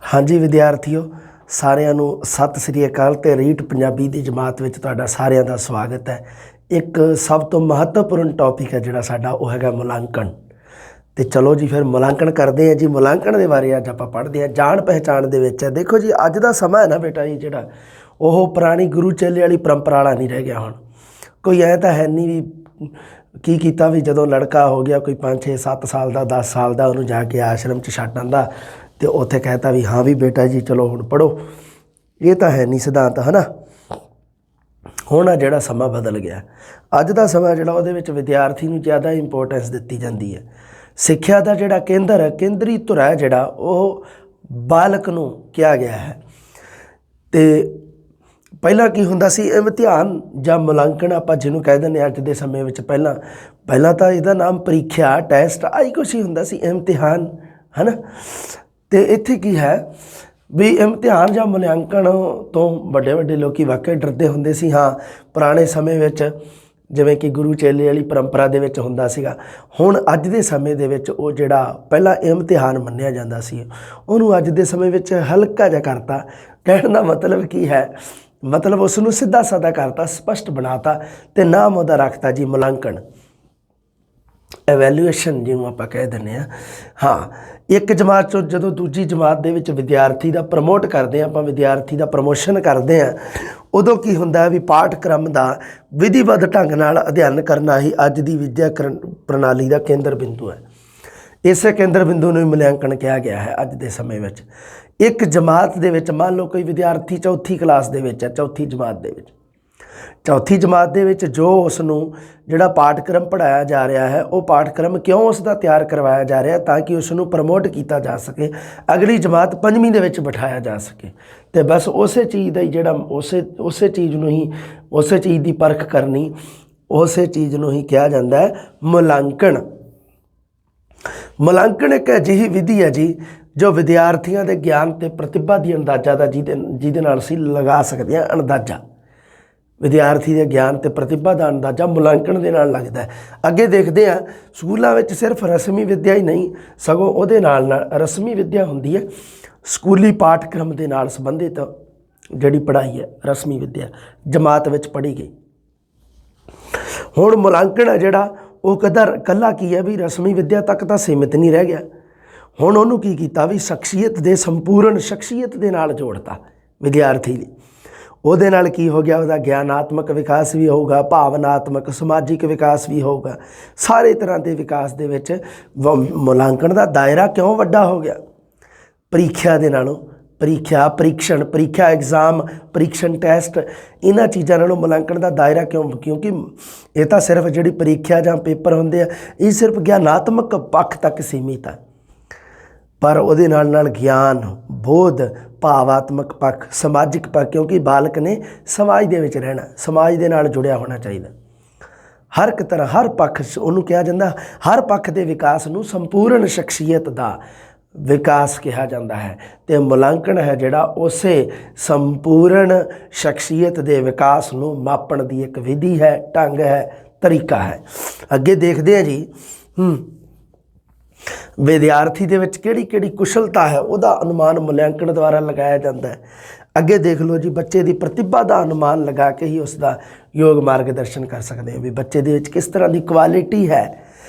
हाँ जी विद्यार्थियों, सारिਆਂ ਨੂੰ सत श्री अकाल ਤੇ ਰੀਟ ਪੰਜਾਬੀ ਦੀ ਜਮਾਤ ਵਿੱਚ ਤੁਹਾਡਾ ਸਾਰਿਆਂ ਦਾ ਸਵਾਗਤ ਹੈ। ਇੱਕ ਸਭ ਤੋਂ ਮਹੱਤਵਪੂਰਨ ਟੌਪਿਕ ਹੈ ਜਿਹੜਾ ਸਾਡਾ ਉਹ ਹੈਗਾ ਮੁਲਾਂਕਣ। ਤੇ ਚਲੋ ਜੀ ਫਿਰ ਮੁਲਾਂਕਣ ਕਰਦੇ ਹਾਂ ਜੀ। ਮੁਲਾਂਕਣ ਦੇ ਬਾਰੇ ਅੱਜ ਆਪਾਂ ਪੜ੍ਹਦੇ ਹਾਂ। ਜਾਣ ਪਹਿਚਾਣ ਦੇ ਵਿੱਚ ਹੈ। ਦੇਖੋ ਜੀ ਅੱਜ ਦਾ ਸਮਾਂ ਹੈ ਨਾ ਬੇਟਾ ਜੀ, ਜਿਹੜਾ ਉਹ ਪੁਰਾਣੀ ਗੁਰੂ ਚੇਲੇ ਵਾਲੀ ਪਰੰਪਰਾ ਵਾਲਾ ਨਹੀਂ ਰਹਿ ਗਿਆ। ਹੁਣ ਕੋਈ ਐਂ ਤਾਂ ਹੈ ਨਹੀਂ ਵੀ ਕੀ ਕੀਤਾ ਵੀ ਜਦੋਂ ਲੜਕਾ ਹੋ ਗਿਆ ਕੋਈ 5 6 7 ਸਾਲ ਦਾ 10 ਸਾਲ ਦਾ ਉਹਨੂੰ ਜਾ ਕੇ ਆਸ਼ਰਮ 'ਚ ਛੱਡ ਆਂਦਾ ਤੇ ਉੱਥੇ ਕਹਿਤਾ ਵੀ ਹਾਂ ਵੀ ਬੇਟਾ ਜੀ ਚਲੋ ਹੁਣ ਪੜ੍ਹੋ। ਇਹ ਤਾਂ ਹੈ ਨਹੀਂ ਸਿਧਾਂਤ, ਹੈ ਨਾ। ਹੁਣ ਆ ਜਿਹੜਾ ਸਮਾਂ ਬਦਲ ਗਿਆ। ਅੱਜ ਦਾ ਸਮਾਂ ਜਿਹੜਾ ਉਹਦੇ ਵਿੱਚ ਵਿਦਿਆਰਥੀ ਨੂੰ ਜ਼ਿਆਦਾ ਇੰਪੋਰਟੈਂਸ ਦਿੱਤੀ ਜਾਂਦੀ ਹੈ। ਸਿੱਖਿਆ ਦਾ ਜਿਹੜਾ ਕੇਂਦਰ ਹੈ, ਕੇਂਦਰੀ ਧੁਰਾ ਹੈ ਜਿਹੜਾ, ਉਹ ਬਾਲਕ ਨੂੰ ਕਿਹਾ ਗਿਆ ਹੈ। ਅਤੇ ਪਹਿਲਾਂ ਕੀ ਹੁੰਦਾ ਸੀ, ਇਮਤਿਹਾਨ ਜਾਂ ਮੁਲਾਂਕਣ ਆਪਾਂ ਜਿਹਨੂੰ ਕਹਿ ਦਿੰਦੇ ਅੱਜ ਦੇ ਸਮੇਂ ਵਿੱਚ। ਪਹਿਲਾਂ ਤਾਂ ਇਹਦਾ ਨਾਮ ਪ੍ਰੀਖਿਆ, ਟੈਸਟ ਆਹੀ ਕੁਛ ਹੀ ਹੁੰਦਾ ਸੀ, ਇਮਤਿਹਾਨ, ਹੈ ਨਾ। ਅਤੇ ਇੱਥੇ ਕੀ ਹੈ ਵੀ ਇਮਤਿਹਾਨ ਜਾਂ ਮੁਲਾਂਕਣ ਤੋਂ ਵੱਡੇ ਵੱਡੇ ਲੋਕ ਵਾਕਈ ਡਰਦੇ ਹੁੰਦੇ ਸੀ। ਹਾਂ, ਪੁਰਾਣੇ ਸਮੇਂ ਵਿੱਚ ਜਿਵੇਂ ਕਿ ਗੁਰੂ ਚੇਲੇ ਵਾਲੀ ਪਰੰਪਰਾ ਦੇ ਵਿੱਚ ਹੁੰਦਾ ਸੀਗਾ। ਹੁਣ ਅੱਜ ਦੇ ਸਮੇਂ ਦੇ ਵਿੱਚ ਉਹ ਜਿਹੜਾ ਪਹਿਲਾਂ ਇਮਤਿਹਾਨ ਮੰਨਿਆ ਜਾਂਦਾ ਸੀ, ਉਹਨੂੰ ਅੱਜ ਦੇ ਸਮੇਂ ਵਿੱਚ ਹਲਕਾ ਜਿਹਾ ਕਰਤਾ। ਕਹਿਣ ਦਾ ਮਤਲਬ ਕੀ ਹੈ, ਮਤਲਬ ਉਸ ਨੂੰ ਸਿੱਧਾ ਸਾਦਾ ਕਰਤਾ, ਸਪਸ਼ਟ ਬਣਾਤਾ ਅਤੇ ਨਾਮ ਉਹਦਾ ਰੱਖਤਾ ਜੀ ਮੁਲਾਂਕਣ, ਐਵੈਲੂਏਸ਼ਨ ਜਿਹਨੂੰ ਆਪਾਂ ਕਹਿ ਦਿੰਦੇ ਹਾਂ। ਹਾਂ, ਇੱਕ ਜਮਾਤ 'ਚੋਂ ਜਦੋਂ ਦੂਜੀ ਜਮਾਤ ਦੇ ਵਿੱਚ ਵਿਦਿਆਰਥੀ ਦਾ ਪ੍ਰਮੋਟ ਕਰਦੇ ਹਾਂ ਆਪਾਂ, ਵਿਦਿਆਰਥੀ ਦਾ ਪ੍ਰਮੋਸ਼ਨ ਕਰਦੇ ਹਾਂ, ਉਦੋਂ ਕੀ ਹੁੰਦਾ ਵੀ ਪਾਠਕ੍ਰਮ ਦਾ ਵਿਧੀਵੱਧ ਢੰਗ ਨਾਲ ਅਧਿਐਨ ਕਰਨਾ ਹੀ ਅੱਜ ਦੀ ਵਿੱਦਿਆ ਪ੍ਰਣਾਲੀ ਦਾ ਕੇਂਦਰ ਬਿੰਦੂ ਹੈ। ਇਸੇ ਕੇਂਦਰ ਬਿੰਦੂ ਨੂੰ ਮੁਲਾਂਕਣ ਕਿਹਾ ਗਿਆ ਹੈ ਅੱਜ ਦੇ ਸਮੇਂ ਵਿੱਚ। ਇੱਕ ਜਮਾਤ ਦੇ ਵਿੱਚ ਮੰਨ ਲਓ ਕੋਈ ਵਿਦਿਆਰਥੀ ਚੌਥੀ ਕਲਾਸ ਦੇ ਵਿੱਚ ਹੈ, ਚੌਥੀ ਜਮਾਤ ਦੇ ਵਿੱਚ ਜੋ ਉਸ ਨੂੰ ਜਿਹੜਾ ਪਾਠਕ੍ਰਮ ਪੜ੍ਹਾਇਆ ਜਾ ਰਿਹਾ ਹੈ, ਉਹ ਪਾਠਕ੍ਰਮ ਕਿਉਂ ਉਸ ਦਾ ਤਿਆਰ ਕਰਵਾਇਆ ਜਾ ਰਿਹਾ ਤਾਂ ਕਿ ਉਸ ਨੂੰ ਪ੍ਰਮੋਟ ਕੀਤਾ ਜਾ ਸਕੇ, ਅਗਲੀ ਜਮਾਤ 5ਵੀਂ ਦੇ ਵਿੱਚ ਬਿਠਾਇਆ ਜਾ ਸਕੇ। ਅਤੇ ਬਸ ਉਸੇ ਚੀਜ਼ ਦਾ ਹੀ ਜਿਹੜਾ ਉਸੇ ਚੀਜ਼ ਨੂੰ ਹੀ, ਉਸੇ ਚੀਜ਼ ਦੀ ਪਰਖ ਕਰਨੀ, ਉਸੇ ਚੀਜ਼ ਨੂੰ ਹੀ ਕਿਹਾ ਜਾਂਦਾ ਹੈ ਮੁਲਾਂਕਣ। ਮੁਲਾਂਕਣ ਇੱਕ ਅਜਿਹੀ ਵਿਧੀ ਹੈ ਜੀ ਜੋ ਵਿਦਿਆਰਥੀਆਂ ਦੇ ਗਿਆਨ ਅਤੇ ਪ੍ਰਤਿਭਾ ਦੀ ਅੰਦਾਜ਼ਾ ਦਾ ਜਿਹਦੇ ਨਾਲ ਅਸੀਂ ਲਗਾ ਸਕਦੇ ਹਾਂ ਅੰਦਾਜ਼ਾ। ਵਿਦਿਆਰਥੀ ਦੇ ਗਿਆਨ ਅਤੇ ਪ੍ਰਤਿਭਾ ਦਾ ਅੰਦਾਜ਼ਾ ਮੁਲਾਂਕਣ ਦੇ ਨਾਲ ਲੱਗਦਾ ਹੈ। ਅੱਗੇ ਦੇਖਦੇ ਹਾਂ, ਸਕੂਲਾਂ ਵਿੱਚ ਸਿਰਫ ਰਸਮੀ ਵਿੱਦਿਆ ਹੀ ਨਹੀਂ, ਸਗੋਂ ਉਹਦੇ ਨਾਲ ਰਸਮੀ ਵਿੱਦਿਆ ਹੁੰਦੀ ਹੈ ਸਕੂਲੀ ਪਾਠਕ੍ਰਮ ਦੇ ਨਾਲ ਸੰਬੰਧਿਤ ਜਿਹੜੀ ਪੜ੍ਹਾਈ ਹੈ, ਰਸਮੀ ਵਿੱਦਿਆ ਜਮਾਤ ਵਿੱਚ ਪੜ੍ਹੀ ਗਈ। ਹੁਣ ਮੁਲਾਂਕਣ ਹੈ ਜਿਹੜਾ ਉਹ ਇਕੱਲਾ ਕੀ ਹੈ ਵੀ ਰਸਮੀ ਵਿੱਦਿਆ ਤੱਕ ਤਾਂ ਸੀਮਿਤ ਨਹੀਂ ਰਹਿ ਗਿਆ। ਹੁਣ ਉਹਨੂੰ ਕੀ ਕੀਤਾ ਵੀ ਸ਼ਖਸੀਅਤ ਦੇ ਸੰਪੂਰਨ ਸ਼ਖਸੀਅਤ ਦੇ ਨਾਲ ਜੋੜਤਾ ਵਿਦਿਆਰਥੀ ਦੀ। ਉਹਦੇ ਨਾਲ ਕੀ ਹੋ ਗਿਆ, ਉਹਦਾ ਗਿਆਨਾਤਮਕ ਵਿਕਾਸ ਵੀ ਹੋਊਗਾ, ਭਾਵਨਾਤਮਕ ਸਮਾਜਿਕ ਵਿਕਾਸ ਵੀ ਹੋਊਗਾ। ਸਾਰੇ ਤਰ੍ਹਾਂ ਦੇ ਵਿਕਾਸ ਦੇ ਵਿੱਚ ਮੁਲਾਂਕਣ ਦਾ ਦਾਇਰਾ ਕਿਉਂ ਵੱਡਾ ਹੋ ਗਿਆ ਪ੍ਰੀਖਿਆ ਦੇ ਨਾਲੋਂ। ਪ੍ਰੀਖਿਆ ਐਗਜ਼ਾਮ, ਪ੍ਰੀਖਣ ਟੈਸਟ, ਇਹਨਾਂ ਚੀਜ਼ਾਂ ਨਾਲੋਂ ਮੁਲਾਂਕਣ ਦਾ ਦਾਇਰਾ ਕਿਉਂਕਿ ਇਹ ਤਾਂ ਸਿਰਫ ਜਿਹੜੀ ਪ੍ਰੀਖਿਆ ਜਾਂ ਪੇਪਰ ਹੁੰਦੇ ਆ, ਇਹ ਸਿਰਫ ਗਿਆਨਾਤਮਕ ਪੱਖ ਤੱਕ ਸੀਮਿਤ ਆ। ਪਰ ਉਹਦੇ ਨਾਲ ਗਿਆਨ, ਬੋਧ, ਭਾਵਾਤਮਕ ਪੱਖ, ਸਮਾਜਿਕ ਪੱਖ, ਕਿਉਂਕਿ ਬਾਲਕ ਨੇ ਸਮਾਜ ਦੇ ਵਿੱਚ ਰਹਿਣਾ, ਸਮਾਜ ਦੇ ਨਾਲ ਜੁੜਿਆ ਹੋਣਾ ਚਾਹੀਦਾ। ਹਰ ਇੱਕ ਤਰ੍ਹਾਂ, ਹਰ ਪੱਖ ਉਹਨੂੰ ਕਿਹਾ ਜਾਂਦਾ, ਹਰ ਪੱਖ ਦੇ ਵਿਕਾਸ ਨੂੰ ਸੰਪੂਰਨ ਸ਼ਖਸੀਅਤ ਦਾ ਵਿਕਾਸ ਕਿਹਾ ਜਾਂਦਾ ਹੈ। ਅਤੇ ਮੁਲਾਂਕਣ ਹੈ ਜਿਹੜਾ ਉਸੇ ਸੰਪੂਰਨ ਸ਼ਖਸੀਅਤ ਦੇ ਵਿਕਾਸ ਨੂੰ ਮਾਪਣ ਦੀ ਇੱਕ ਵਿਧੀ ਹੈ, ਢੰਗ ਹੈ, ਤਰੀਕਾ ਹੈ। ਅੱਗੇ ਦੇਖਦੇ ਹਾਂ ਜੀ, ਵਿਦਿਆਰਥੀ ਦੇ ਵਿੱਚ ਕਿਹੜੀ ਕਿਹੜੀ ਕੁਸ਼ਲਤਾ ਹੈ ਉਹਦਾ ਅਨੁਮਾਨ ਮੁਲਾਂਕਣ ਦੁਆਰਾ ਲਗਾਇਆ ਜਾਂਦਾ ਹੈ। ਅੱਗੇ ਦੇਖ ਲਓ ਜੀ, ਬੱਚੇ ਦੀ ਪ੍ਰਤਿਭਾ ਦਾ ਅਨੁਮਾਨ ਲਗਾ ਕੇ ਹੀ ਉਸ ਦਾ ਯੋਗ ਮਾਰਗਦਰਸ਼ਨ ਕਰ ਸਕਦੇ ਹਾਂ ਵੀ ਬੱਚੇ ਦੇ ਵਿੱਚ ਕਿਸ ਤਰ੍ਹਾਂ ਦੀ ਕੁਆਲਿਟੀ ਹੈ।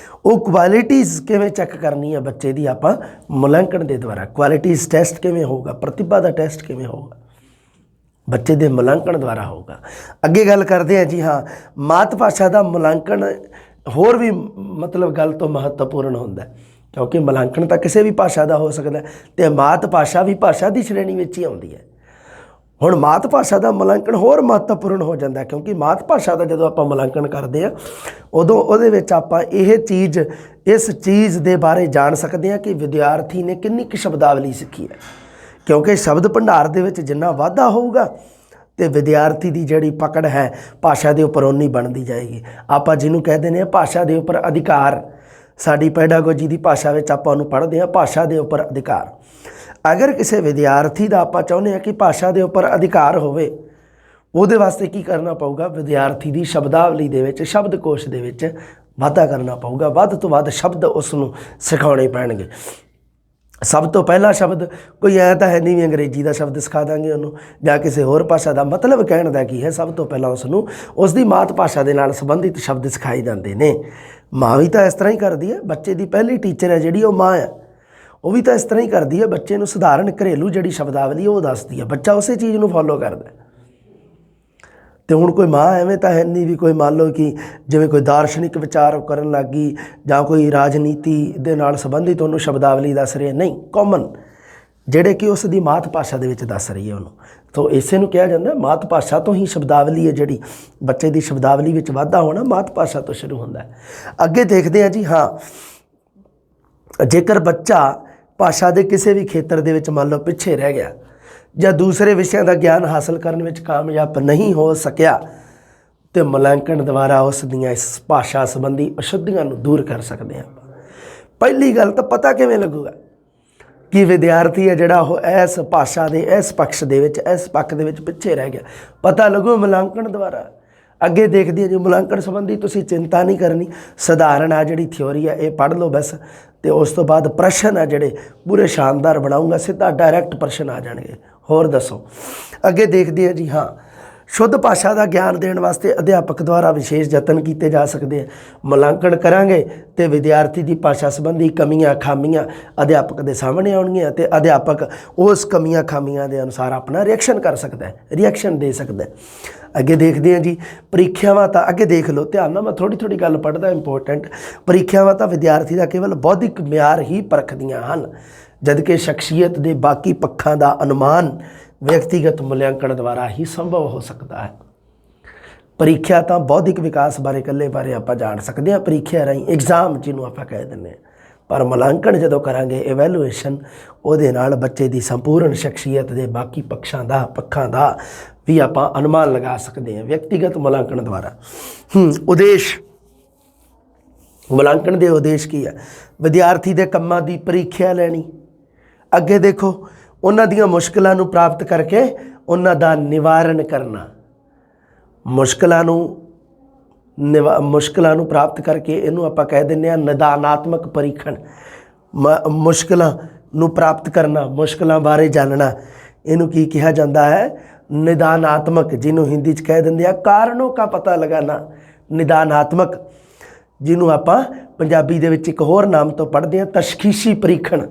ਉਹ ਕੁਆਲਿਟੀਜ਼ ਕਿਵੇਂ ਚੈੱਕ ਕਰਨੀ ਹੈ ਬੱਚੇ ਦੀ ਆਪਾਂ ਮੁਲਾਂਕਣ ਦੇ ਦੁਆਰਾ। ਕੁਆਲਿਟੀਜ਼ ਟੈਸਟ ਕਿਵੇਂ ਹੋਊਗਾ, ਪ੍ਰਤਿਭਾ ਦਾ ਟੈਸਟ ਕਿਵੇਂ ਹੋਊਗਾ, ਬੱਚੇ ਦੇ ਮੁਲਾਂਕਣ ਦੁਆਰਾ ਹੋਊਗਾ। ਅੱਗੇ ਗੱਲ ਕਰਦੇ ਹਾਂ ਜੀ, ਹਾਂ, ਮਾਤ ਭਾਸ਼ਾ ਦਾ ਮੁਲਾਂਕਣ ਹੋਰ ਵੀ ਮਤਲਬ ਗੱਲ ਤੋਂ ਮਹੱਤਵਪੂਰਨ ਹੁੰਦਾ, ਕਿਉਂਕਿ ਮੁਲਾਂਕਣ ਤਾਂ ਕਿਸੇ ਵੀ ਭਾਸ਼ਾ ਦਾ ਹੋ ਸਕਦਾ ਅਤੇ ਮਾਤ ਭਾਸ਼ਾ ਵੀ ਭਾਸ਼ਾ ਦੀ ਸ਼੍ਰੇਣੀ ਵਿੱਚ ਹੀ ਆਉਂਦੀ ਹੈ। ਹੁਣ ਮਾਤ ਭਾਸ਼ਾ ਦਾ ਮੁਲਾਂਕਣ ਹੋਰ ਮਹੱਤਵਪੂਰਨ ਹੋ ਜਾਂਦਾ, ਕਿਉਂਕਿ ਮਾਤ ਭਾਸ਼ਾ ਦਾ ਜਦੋਂ ਆਪਾਂ ਮੁਲਾਂਕਣ ਕਰਦੇ ਹਾਂ ਉਦੋਂ ਉਹਦੇ ਵਿੱਚ ਆਪਾਂ ਇਸ ਚੀਜ਼ ਦੇ ਬਾਰੇ ਜਾਣ ਸਕਦੇ ਹਾਂ ਕਿ ਵਿਦਿਆਰਥੀ ਨੇ ਕਿੰਨੀ ਕੁ ਸ਼ਬਦਾਵਲੀ ਸਿੱਖੀ ਹੈ। ਕਿਉਂਕਿ ਸ਼ਬਦ ਭੰਡਾਰ ਦੇ ਵਿੱਚ ਜਿੰਨਾ ਵਾਧਾ ਹੋਊਗਾ ਅਤੇ ਵਿਦਿਆਰਥੀ ਦੀ ਜਿਹੜੀ ਪਕੜ ਹੈ ਭਾਸ਼ਾ ਦੇ ਉੱਪਰ ਓਨੀ ਬਣਦੀ ਜਾਏਗੀ। ਆਪਾਂ ਜਿਹਨੂੰ ਕਹਿ ਦਿੰਦੇ ਹਾਂ ਭਾਸ਼ਾ ਦੇ ਉੱਪਰ ਅਧਿਕਾਰ, ਸਾਡੀ ਪੈਡਾਗੋਜੀ ਦੀ ਭਾਸ਼ਾ ਵਿੱਚ ਆਪਾਂ ਉਹਨੂੰ ਪੜ੍ਹਦੇ ਹਾਂ ਭਾਸ਼ਾ ਦੇ ਉੱਪਰ ਅਧਿਕਾਰ। ਅਗਰ ਕਿਸੇ ਵਿਦਿਆਰਥੀ ਦਾ ਆਪਾਂ ਚਾਹੁੰਦੇ ਹਾਂ ਕਿ ਭਾਸ਼ਾ ਦੇ ਉੱਪਰ ਅਧਿਕਾਰ ਹੋਵੇ, ਉਹਦੇ ਵਾਸਤੇ ਕੀ ਕਰਨਾ ਪਊਗਾ, ਵਿਦਿਆਰਥੀ ਦੀ ਸ਼ਬਦਾਵਲੀ ਦੇ ਵਿੱਚ, ਸ਼ਬਦਕੋਸ਼ ਦੇ ਵਿੱਚ ਵਾਧਾ ਕਰਨਾ ਪਊਗਾ। ਵੱਧ ਤੋਂ ਵੱਧ ਸ਼ਬਦ ਉਸ ਨੂੰ ਸਿਖਾਉਣੇ ਪੈਣਗੇ। ਸਭ ਤੋਂ ਪਹਿਲਾ ਸ਼ਬਦ ਕੋਈ ਐਂ ਤਾਂ ਹੈ ਨਹੀਂ ਵੀ ਅੰਗਰੇਜ਼ੀ ਦਾ ਸ਼ਬਦ ਸਿਖਾ ਦਾਂਗੇ ਉਹਨੂੰ ਜਾਂ ਕਿਸੇ ਹੋਰ ਭਾਸ਼ਾ ਦਾ। ਮਤਲਬ ਕਹਿਣ ਦਾ ਕੀ ਹੈ, ਸਭ ਤੋਂ ਪਹਿਲਾਂ ਉਸ ਨੂੰ ਉਸ ਦੀ ਮਾਤ ਭਾਸ਼ਾ ਦੇ ਨਾਲ ਸੰਬੰਧਿਤ ਸ਼ਬਦ ਸਿਖਾਏ ਜਾਂਦੇ ਨੇ। ਮਾਂ ਵੀ ਤਾਂ ਇਸ ਤਰ੍ਹਾਂ ਹੀ ਕਰਦੀ ਹੈ, ਬੱਚੇ ਦੀ ਪਹਿਲੀ ਟੀਚਰ ਹੈ ਜਿਹੜੀ ਉਹ ਮਾਂ ਹੈ, ਉਹ ਵੀ ਤਾਂ ਇਸ ਤਰ੍ਹਾਂ ਹੀ ਕਰਦੀ ਹੈ। ਬੱਚੇ ਨੂੰ ਸਧਾਰਨ ਘਰੇਲੂ ਜਿਹੜੀ ਸ਼ਬਦਾਵਲੀ ਉਹ ਦੱਸਦੀ ਹੈ, ਬੱਚਾ ਉਸੇ ਚੀਜ਼ ਨੂੰ ਫੋਲੋ ਕਰਦਾ। ਤੇ ਹੁਣ ਕੋਈ ਮਾਂ ਐਵੇਂ ਤਾਂ ਹੈ ਨਹੀਂ ਵੀ ਕੋਈ ਮੰਨ ਲਓ ਕਿ ਜਿਵੇਂ ਕੋਈ ਦਾਰਸ਼ਨਿਕ ਵਿਚਾਰ ਕਰਨ ਲੱਗ ਗਈ ਜਾਂ ਕੋਈ ਰਾਜਨੀਤੀ ਦੇ ਨਾਲ ਸੰਬੰਧਿਤ ਉਹਨੂੰ ਸ਼ਬਦਾਵਲੀ ਦੱਸ ਰਹੀ ਹੈ, ਨਹੀਂ, ਕਾਮਨ ਜਿਹੜੇ ਕਿ ਉਸ ਦੀ ਮਾਤ ਭਾਸ਼ਾ ਦੇ ਵਿੱਚ ਦੱਸ ਰਹੀ ਹੈ ਉਹਨੂੰ। ਤਾਂ ਇਸੇ ਨੂੰ ਕਿਹਾ ਜਾਂਦਾ ਮਾਤ ਭਾਸ਼ਾ ਤੋਂ ਹੀ ਸ਼ਬਦਾਵਲੀ ਹੈ ਜਿਹੜੀ ਬੱਚੇ ਦੀ ਸ਼ਬਦਾਵਲੀ ਵਿੱਚ ਵਾਧਾ ਹੋਣਾ ਮਾਤ ਭਾਸ਼ਾ ਤੋਂ ਸ਼ੁਰੂ ਹੁੰਦਾ ਹੈ। ਅੱਗੇ ਦੇਖਦੇ ਹਾਂ ਜੀ, ਹਾਂ, ਜੇਕਰ ਬੱਚਾ ਭਾਸ਼ਾ ਦੇ ਕਿਸੇ ਵੀ ਖੇਤਰ ਦੇ ਵਿੱਚ ਮੰਨ ਲਓ ਪਿੱਛੇ ਰਹਿ ਗਿਆ ਜਾਂ ਦੂਸਰੇ ਵਿਸ਼ਿਆਂ ਦਾ ਗਿਆਨ ਹਾਸਲ ਕਰਨ ਵਿੱਚ ਕਾਮਯਾਬ ਨਹੀਂ ਹੋ ਸਕਿਆ ਤੇ ਮੁਲਾਂਕਣ ਦੁਆਰਾ ਉਸ ਦੀਆਂ ਇਸ ਭਾਸ਼ਾ ਸੰਬੰਧੀ ਅਸ਼ੁੱਧੀਆਂ ਨੂੰ ਦੂਰ ਕਰ ਸਕਦੇ ਹਾਂ। ਪਹਿਲੀ ਗੱਲ ਤਾਂ ਪਤਾ ਕਿਵੇਂ ਲੱਗੂਗਾ ਕਿ ਵਿਦਿਆਰਥੀ ਹੈ ਜਿਹੜਾ ਉਹ ਇਸ ਭਾਸ਼ਾ ਦੇ ਇਸ ਪੱਖ ਦੇ ਵਿੱਚ ਪਿੱਛੇ ਰਹਿ ਗਿਆ, ਪਤਾ ਲੱਗੂ ਮੁਲਾਂਕਣ ਦੁਆਰਾ। ਅੱਗੇ ਦੇਖਦੀ ਹੈ ਜੀ, ਮੁਲਾਂਕਣ ਸੰਬੰਧੀ ਤੁਸੀਂ ਚਿੰਤਾ ਨਹੀਂ ਕਰਨੀ, ਸਧਾਰਨ ਆ ਜਿਹੜੀ ਥਿਓਰੀ ਹੈ ਇਹ ਪੜ੍ਹ ਲਓ ਬਸ, ਤੇ ਉਸ ਤੋਂ ਬਾਅਦ ਪ੍ਰਸ਼ਨ ਆ ਜਿਹੜੇ ਪੂਰੇ ਸ਼ਾਨਦਾਰ ਬਣਾਉਂਗਾ, ਸਿੱਧਾ ਡਾਇਰੈਕਟ ਪ੍ਰਸ਼ਨ ਆ ਜਾਣਗੇ। ਹੋਰ ਦੱਸੋ। ਅੱਗੇ ਦੇਖਦੇ ਹਾਂ ਜੀ, ਹਾਂ, ਸ਼ੁੱਧ ਭਾਸ਼ਾ ਦਾ ਗਿਆਨ ਦੇਣ ਵਾਸਤੇ ਅਧਿਆਪਕ ਦੁਆਰਾ ਵਿਸ਼ੇਸ਼ ਯਤਨ ਕੀਤੇ ਜਾ ਸਕਦੇ ਆ। ਮੁਲਾਂਕਣ ਕਰਾਂਗੇ ਤੇ ਵਿਦਿਆਰਥੀ ਦੀ ਭਾਸ਼ਾ ਸੰਬੰਧੀ ਕਮੀਆਂ ਖਾਮੀਆਂ ਅਧਿਆਪਕ ਦੇ ਸਾਹਮਣੇ ਆਉਣਗੀਆਂ ਤੇ ਅਧਿਆਪਕ ਉਸ ਕਮੀਆਂ ਖਾਮੀਆਂ ਦੇ ਅਨੁਸਾਰ ਆਪਣਾ ਰਿਐਕਸ਼ਨ ਕਰ ਸਕਦਾ ਹੈ, ਰਿਐਕਸ਼ਨ ਦੇ ਸਕਦਾ ਹੈ। ਅੱਗੇ ਦੇਖਦੇ ਹਾਂ ਜੀ, ਪ੍ਰੀਖਿਆਵਾਂ ਤਾਂ ਅੱਗੇ ਦੇਖ ਲਓ, ਧਿਆਨ ਨਾਲ ਮੈਂ ਥੋੜ੍ਹੀ ਗੱਲ ਪੜ੍ਹਦਾ, ਇੰਪੋਰਟੈਂਟ। ਪ੍ਰੀਖਿਆਵਾਂ ਤਾਂ ਵਿਦਿਆਰਥੀ ਦਾ ਕੇਵਲ ਬੌਧਿਕ ਮਿਆਰ ਹੀ ਪਰਖਦੀਆਂ ਹਨ, ਜਦਕਿ ਸ਼ਖਸੀਅਤ ਦੇ ਬਾਕੀ ਪੱਖਾਂ ਦਾ ਅਨੁਮਾਨ ਵਿਅਕਤੀਗਤ ਮੁਲਾਂਕਣ ਦੁਆਰਾ ਹੀ ਸੰਭਵ ਹੋ ਸਕਦਾ ਹੈ। ਪ੍ਰੀਖਿਆ ਤਾਂ ਬੌਧਿਕ ਵਿਕਾਸ ਬਾਰੇ ਇਕੱਲੇ ਬਾਰੇ ਆਪਾਂ ਜਾਣ ਸਕਦੇ ਹਾਂ, ਪ੍ਰੀਖਿਆ ਰਾਹੀਂ ਐਗਜ਼ਾਮ ਜਿਹਨੂੰ ਆਪਾਂ ਕਹਿ ਦਿੰਦੇ ਹਾਂ, ਪਰ ਮੁਲਾਂਕਣ ਜਦੋਂ ਕਰਾਂਗੇ ਇਵੈਲੂਏਸ਼ਨ, ਉਹਦੇ ਨਾਲ ਬੱਚੇ ਦੀ ਸੰਪੂਰਨ ਸ਼ਖਸੀਅਤ ਦੇ ਬਾਕੀ ਪੱਖਾਂ ਦਾ ਵੀ ਆਪਾਂ ਅਨੁਮਾਨ ਲਗਾ ਸਕਦੇ ਹਾਂ ਵਿਅਕਤੀਗਤ ਮੁਲਾਂਕਣ ਦੁਆਰਾ। ਉਦੇਸ਼, ਮੁਲਾਂਕਣ ਦੇ ਉਦੇਸ਼ ਕੀ ਹੈ? ਵਿਦਿਆਰਥੀ ਦੇ ਕੰਮਾਂ ਦੀ ਪ੍ਰੀਖਿਆ ਲੈਣੀ। ਅੱਗੇ ਦੇਖੋ, ਉਹਨਾਂ ਦੀਆਂ ਮੁਸ਼ਕਿਲਾਂ ਨੂੰ ਪ੍ਰਾਪਤ ਕਰਕੇ ਉਹਨਾਂ ਦਾ ਨਿਵਾਰਨ ਕਰਨਾ। ਮੁਸ਼ਕਿਲਾਂ ਨੂੰ ਪ੍ਰਾਪਤ ਕਰਕੇ ਇਹਨੂੰ ਆਪਾਂ ਕਹਿ ਦਿੰਦੇ ਹਾਂ ਨਿਦਾਨਾਤਮਕ ਪਰੀਖਣ। ਮੁਸ਼ਕਿਲਾਂ ਨੂੰ ਪ੍ਰਾਪਤ ਕਰਨਾ, ਮੁਸ਼ਕਿਲਾਂ ਬਾਰੇ ਜਾਣਨਾ, ਇਹਨੂੰ ਕੀ ਕਿਹਾ ਜਾਂਦਾ ਹੈ? ਨਿਦਾਨਾਤਮਕ, ਜਿਹਨੂੰ ਹਿੰਦੀ 'ਚ ਕਹਿ ਦਿੰਦੇ ਆ ਕਾਰਨੋਂ ਕਾ ਪਤਾ ਲਗਾਨਾ। ਨਿਦਾਨਾਤਮਕ, ਜਿਹਨੂੰ ਆਪਾਂ ਪੰਜਾਬੀ ਦੇ ਵਿੱਚ ਇੱਕ ਹੋਰ ਨਾਮ ਤੋਂ ਪੜ੍ਹਦੇ ਹਾਂ ਤਸ਼ਖੀਸੀ ਪਰੀਖਣ।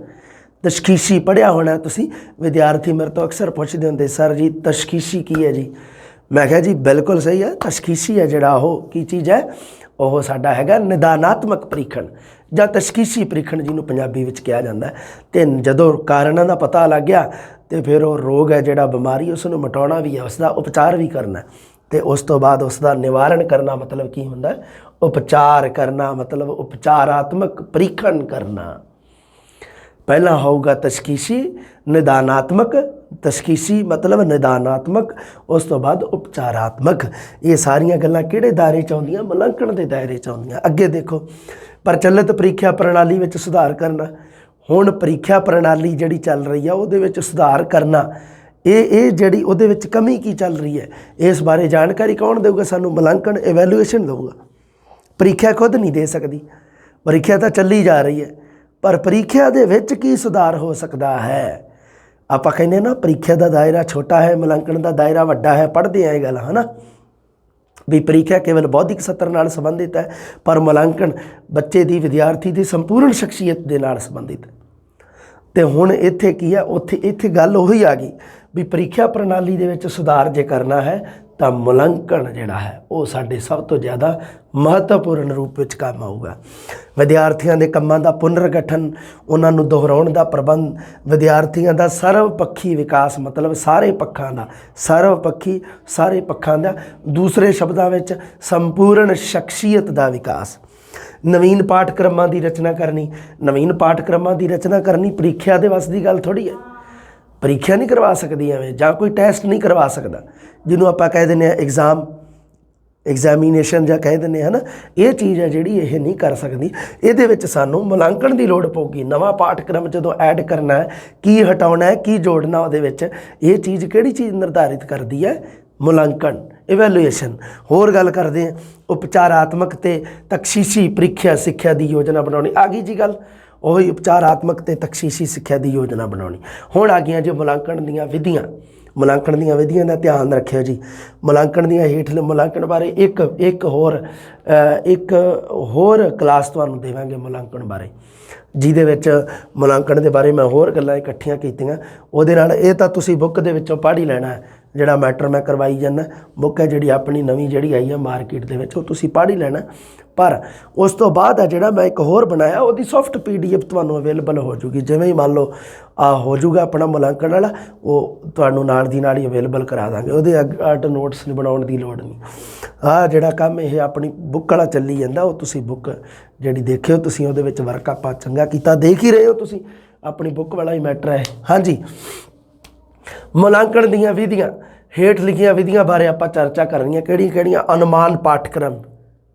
ਤਸ਼ਖੀਸੀ ਪੜ੍ਹਿਆ ਹੋਣਾ ਤੁਸੀਂ, ਵਿਦਿਆਰਥੀ ਮੇਰੇ ਤੋਂ ਅਕਸਰ ਪੁੱਛਦੇ ਹੁੰਦੇ, ਸਰ ਜੀ ਤਸ਼ਖੀਸੀ ਕੀ ਹੈ ਜੀ? ਮੈਂ ਕਿਹਾ ਜੀ ਬਿਲਕੁਲ ਸਹੀ ਹੈ, ਤਸ਼ਖੀਸੀ ਹੈ ਜਿਹੜਾ ਉਹ ਕੀ ਚੀਜ਼ ਹੈ? ਉਹ ਸਾਡਾ ਹੈਗਾ ਨਿਦਾਨਾਤਮਕ ਪਰੀਖਣ ਜਾਂ ਤਸ਼ਖੀਸੀ ਪਰੀਖਣ, ਜਿਹਨੂੰ ਪੰਜਾਬੀ ਵਿੱਚ ਕਿਹਾ ਜਾਂਦਾ। ਅਤੇ ਜਦੋਂ ਕਾਰਨਾਂ ਦਾ ਪਤਾ ਲੱਗ ਗਿਆ ਤੇ ਫਿਰ ਉਹ ਰੋਗ ਹੈ ਜਿਹੜਾ ਬਿਮਾਰੀ, ਉਸ ਨੂੰ ਮਿਟਾਉਣਾ ਵੀ ਹੈ, ਉਸ ਦਾ ਉਪਚਾਰ ਵੀ ਕਰਨਾ ਤੇ ਉਸ ਤੋਂ ਬਾਅਦ ਉਸ ਦਾ ਨਿਵਾਰਨ ਕਰਨਾ। ਮਤਲਬ ਕੀ ਹੁੰਦਾ? ਉਪਚਾਰ ਕਰਨਾ, ਮਤਲਬ ਉਪਚਾਰਾਤਮਕ ਪਰੀਖਣ ਕਰਨਾ। ਪਹਿਲਾਂ ਹੋਊਗਾ ਤਸ਼ਖੀਸੀ, ਨਿਦਾਨਾਤਮਕ। ਤਸ਼ਖੀਸੀ ਮਤਲਬ ਨਿਦਾਨਾਤਮਕ, ਉਸ ਤੋਂ ਬਾਅਦ ਉਪਚਾਰਾਤਮਕ। ਇਹ ਸਾਰੀਆਂ ਗੱਲਾਂ ਕਿਹੜੇ ਦਾਇਰੇ 'ਚ ਆਉਂਦੀਆਂ? ਮੁਲਾਂਕਣ ਦੇ ਦਾਇਰੇ 'ਚ ਆਉਂਦੀਆਂ। ਅੱਗੇ ਦੇਖੋ, ਪ੍ਰਚਲਿਤ ਪ੍ਰੀਖਿਆ ਪ੍ਰਣਾਲੀ ਵਿੱਚ ਸੁਧਾਰ ਕਰਨਾ। ਹੁਣ ਪ੍ਰੀਖਿਆ ਪ੍ਰਣਾਲੀ ਜਿਹੜੀ ਚੱਲ ਰਹੀ ਆ ਉਹਦੇ ਵਿੱਚ ਸੁਧਾਰ ਕਰਨਾ, ਇਹ ਜਿਹੜੀ ਉਹਦੇ ਵਿੱਚ ਕਮੀ ਕੀ ਚੱਲ ਰਹੀ ਹੈ, ਇਸ ਬਾਰੇ ਜਾਣਕਾਰੀ ਕੌਣ ਦੇਊਗਾ ਸਾਨੂੰ? ਮੁਲਾਂਕਣ, ਇਵੈਲੂਏਸ਼ਨ ਦੇਊਗਾ। ਪ੍ਰੀਖਿਆ ਖੁਦ ਨਹੀਂ ਦੇ ਸਕਦੀ, ਪ੍ਰੀਖਿਆ ਤਾਂ ਚੱਲੀ ਜਾ ਰਹੀ ਹੈ, ਪਰ ਪ੍ਰੀਖਿਆ ਦੇ ਵਿੱਚ ਕੀ ਸੁਧਾਰ ਹੋ ਸਕਦਾ ਹੈ? ਆਪਾਂ ਕਹਿੰਦੇ ਨਾ ਪ੍ਰੀਖਿਆ ਦਾ ਦਾਇਰਾ ਛੋਟਾ ਹੈ, ਮੁਲਾਂਕਣ ਦਾ ਦਾਇਰਾ ਵੱਡਾ ਹੈ। ਪੜ੍ਹਦੇ ਆ ਇਹ ਗੱਲ, ਹੈ ਨਾ, ਵੀ ਪ੍ਰੀਖਿਆ ਕੇਵਲ ਬੌਧਿਕ ਸੱਤਰ ਨਾਲ ਸੰਬੰਧਿਤ ਹੈ, ਪਰ ਮੁਲਾਂਕਣ ਬੱਚੇ ਦੀ, ਵਿਦਿਆਰਥੀ ਦੀ ਸੰਪੂਰਨ ਸ਼ਖਸੀਅਤ ਦੇ ਨਾਲ ਸੰਬੰਧਿਤ ਹੈ। ਅਤੇ ਹੁਣ ਇੱਥੇ ਕੀ ਹੈ? ਇੱਥੇ ਗੱਲ ਉਹੀ ਆ ਗਈ ਵੀ ਪ੍ਰੀਖਿਆ ਪ੍ਰਣਾਲੀ ਦੇ ਵਿੱਚ ਸੁਧਾਰ ਜੇ ਕਰਨਾ ਹੈ ਤਾਂ ਮੁਲਾਂਕਣ ਜਿਹੜਾ ਹੈ ਉਹ ਸਾਡੇ ਸਭ ਤੋਂ ਜ਼ਿਆਦਾ ਮਹੱਤਵਪੂਰਨ ਰੂਪ ਵਿੱਚ ਕੰਮ ਆਊਗਾ। ਵਿਦਿਆਰਥੀਆਂ ਦੇ ਕੰਮਾਂ ਦਾ ਪੁਨਰਗਠਨ, ਉਹਨਾਂ ਨੂੰ ਦੁਹਰਾਉਣ ਦਾ ਪ੍ਰਬੰਧ, ਵਿਦਿਆਰਥੀਆਂ ਦਾ ਸਰਵਪੱਖੀ ਵਿਕਾਸ, ਮਤਲਬ ਸਾਰੇ ਪੱਖਾਂ ਦਾ, ਸਰਵਪੱਖੀ ਸਾਰੇ ਪੱਖਾਂ ਦਾ, ਦੂਸਰੇ ਸ਼ਬਦਾਂ ਵਿੱਚ ਸੰਪੂਰਨ ਸ਼ਖਸੀਅਤ ਦਾ ਵਿਕਾਸ। ਨਵੀਨ ਪਾਠਕ੍ਰਮਾਂ ਦੀ ਰਚਨਾ ਕਰਨੀ। ਨਵੀਨ ਪਾਠਕ੍ਰਮਾਂ ਦੀ ਰਚਨਾ ਕਰਨੀ ਪ੍ਰੀਖਿਆ ਦੇ ਵੱਸ ਦੀ ਗੱਲ ਥੋੜ੍ਹੀ ਹੈ। ਪ੍ਰੀਖਿਆ ਨਹੀਂ ਕਰਵਾ ਸਕਦੀ ਐਵੇਂ, ਜਾਂ ਕੋਈ ਟੈਸਟ ਨਹੀਂ ਕਰਵਾ ਸਕਦਾ, ਜਿਹਨੂੰ ਆਪਾਂ ਕਹਿ ਦਿੰਦੇ ਹਾਂ ਐਗਜ਼ਾਮੀਨੇਸ਼ਨ ਜਾਂ ਕਹਿ ਦਿੰਦੇ ਹਾਂ ਨਾ, ਇਹ ਚੀਜ਼ ਹੈ ਜਿਹੜੀ ਇਹ ਨਹੀਂ ਕਰ ਸਕਦੀ। ਇਹਦੇ ਵਿੱਚ ਸਾਨੂੰ ਮੁਲਾਂਕਣ ਦੀ ਲੋੜ ਪਊਗੀ। ਨਵਾਂ ਪਾਠਕ੍ਰਮ ਜਦੋਂ ਐਡ ਕਰਨਾ ਹੈ, ਕੀ ਹਟਾਉਣਾ ਹੈ, ਕੀ ਜੋੜਨਾ, ਉਹਦੇ ਵਿੱਚ ਇਹ ਚੀਜ਼ ਕਿਹੜੀ ਚੀਜ਼ ਨਿਰਧਾਰਿਤ ਕਰਦੀ ਹੈ? ਮੁਲਾਂਕਣ, ਇਵੈਲੂਏਸ਼ਨ। ਹੋਰ ਗੱਲ ਕਰਦੇ ਹਾਂ ਉਪਚਾਰਾਤਮਕ ਤੇ ਤਖਸ਼ੀਸ਼ੀ ਪ੍ਰੀਖਿਆ ਸਿੱਖਿਆ ਦੀ ਯੋਜਨਾ ਬਣਾਉਣੀ। ਆ ਗਈ ਜੀ ਗੱਲ। ਉਹੀ ਉਪਚਾਰਾਤਮਕ ਤੇ ਤਖਸ਼ੀਸ਼ੀ ਸਿੱਖਿਆ ਦੀ ਯੋਜਨਾ ਬਣਾਉਣੀ। ਹੁਣ ਆ ਗਈਆਂ ਜੀ ਮੁਲਾਂਕਣ ਦੀਆਂ ਵਿਧੀਆਂ। ਮੁਲਾਂਕਣ ਦੀਆਂ ਵਿਧੀਆਂ ਦਾ ਧਿਆਨ ਰੱਖਿਓ ਜੀ। ਮੁਲਾਂਕਣ ਦੀਆਂ ਹੇਠਲੇ ਮੁਲਾਂਕਣ ਬਾਰੇ ਇੱਕ ਹੋਰ ਕਲਾਸ ਤੁਹਾਨੂੰ ਦੇਵਾਂਗੇ ਮੁਲਾਂਕਣ ਬਾਰੇ, ਜਿਹਦੇ ਵਿੱਚ ਮੁਲਾਂਕਣ ਦੇ ਬਾਰੇ ਮੈਂ ਹੋਰ ਗੱਲਾਂ ਇਕੱਠੀਆਂ ਕੀਤੀਆਂ। ਉਹਦੇ ਨਾਲ ਇਹ ਤਾਂ ਤੁਸੀਂ ਬੁੱਕ ਦੇ ਵਿੱਚੋਂ ਪੜ੍ਹ ਹੀ ਲੈਣਾ ਹੈ, ਜਿਹੜਾ ਮੈਟਰ ਮੈਂ ਕਰਵਾਈ ਜਾਂਦਾ। ਬੁੱਕ ਹੈ ਜਿਹੜੀ ਆਪਣੀ ਨਵੀਂ ਜਿਹੜੀ ਆਈ ਹੈ ਮਾਰਕੀਟ ਦੇ ਵਿੱਚ, ਉਹ ਤੁਸੀਂ ਪੜ੍ਹ ਹੀ ਲੈਣਾ। ਪਰ ਉਸ ਤੋਂ ਬਾਅਦ ਆ ਜਿਹੜਾ ਮੈਂ ਇੱਕ ਹੋਰ ਬਣਾਇਆ, ਉਹਦੀ ਸੌਫਟ PDF ਤੁਹਾਨੂੰ ਅਵੇਲੇਬਲ ਹੋ ਜੂਗੀ। ਜਿਵੇਂ ਹੀ ਮੰਨ ਲਓ ਹੋ ਜੂਗਾ ਆਪਣਾ ਮੁਲਾਂਕਣ ਵਾਲਾ, ਉਹ ਤੁਹਾਨੂੰ ਨਾਲ ਦੀ ਨਾਲ ਹੀ ਅਵੇਲੇਬਲ ਕਰਾ ਦਾਂਗੇ। ਉਹਦੇ ਅੱਡ ਨੋਟਸ ਬਣਾਉਣ ਦੀ ਲੋੜ ਨਹੀਂ। ਆਹ ਜਿਹੜਾ ਕੰਮ ਇਹ ਆਪਣੀ ਬੁੱਕ ਵਾਲਾ ਚੱਲੀ ਜਾਂਦਾ, ਉਹ ਤੁਸੀਂ ਬੁੱਕ ਜਿਹੜੀ ਦੇਖਿਓ ਤੁਸੀਂ, ਉਹਦੇ ਵਿੱਚ ਵਰਕ ਆਪਾਂ ਚੰਗਾ ਕੀਤਾ ਦੇਖ ਹੀ ਰਹੇ ਹੋ ਤੁਸੀਂ। ਆਪਣੀ ਬੁੱਕ ਵਾਲਾ ਹੀ ਮੈਟਰ ਹੈ। ਹਾਂਜੀ, ਮੁਲਾਂਕਣ ਦੀਆਂ ਵਿਧੀਆਂ, ਹੇਠ ਲਿਖੀਆਂ ਵਿਧੀਆਂ ਬਾਰੇ ਆਪਾਂ ਚਰਚਾ ਕਰਨੀਆਂ। ਕਿਹੜੀਆਂ? ਅਨੁਮਾਨ ਪਾਠਕ੍ਰਮ,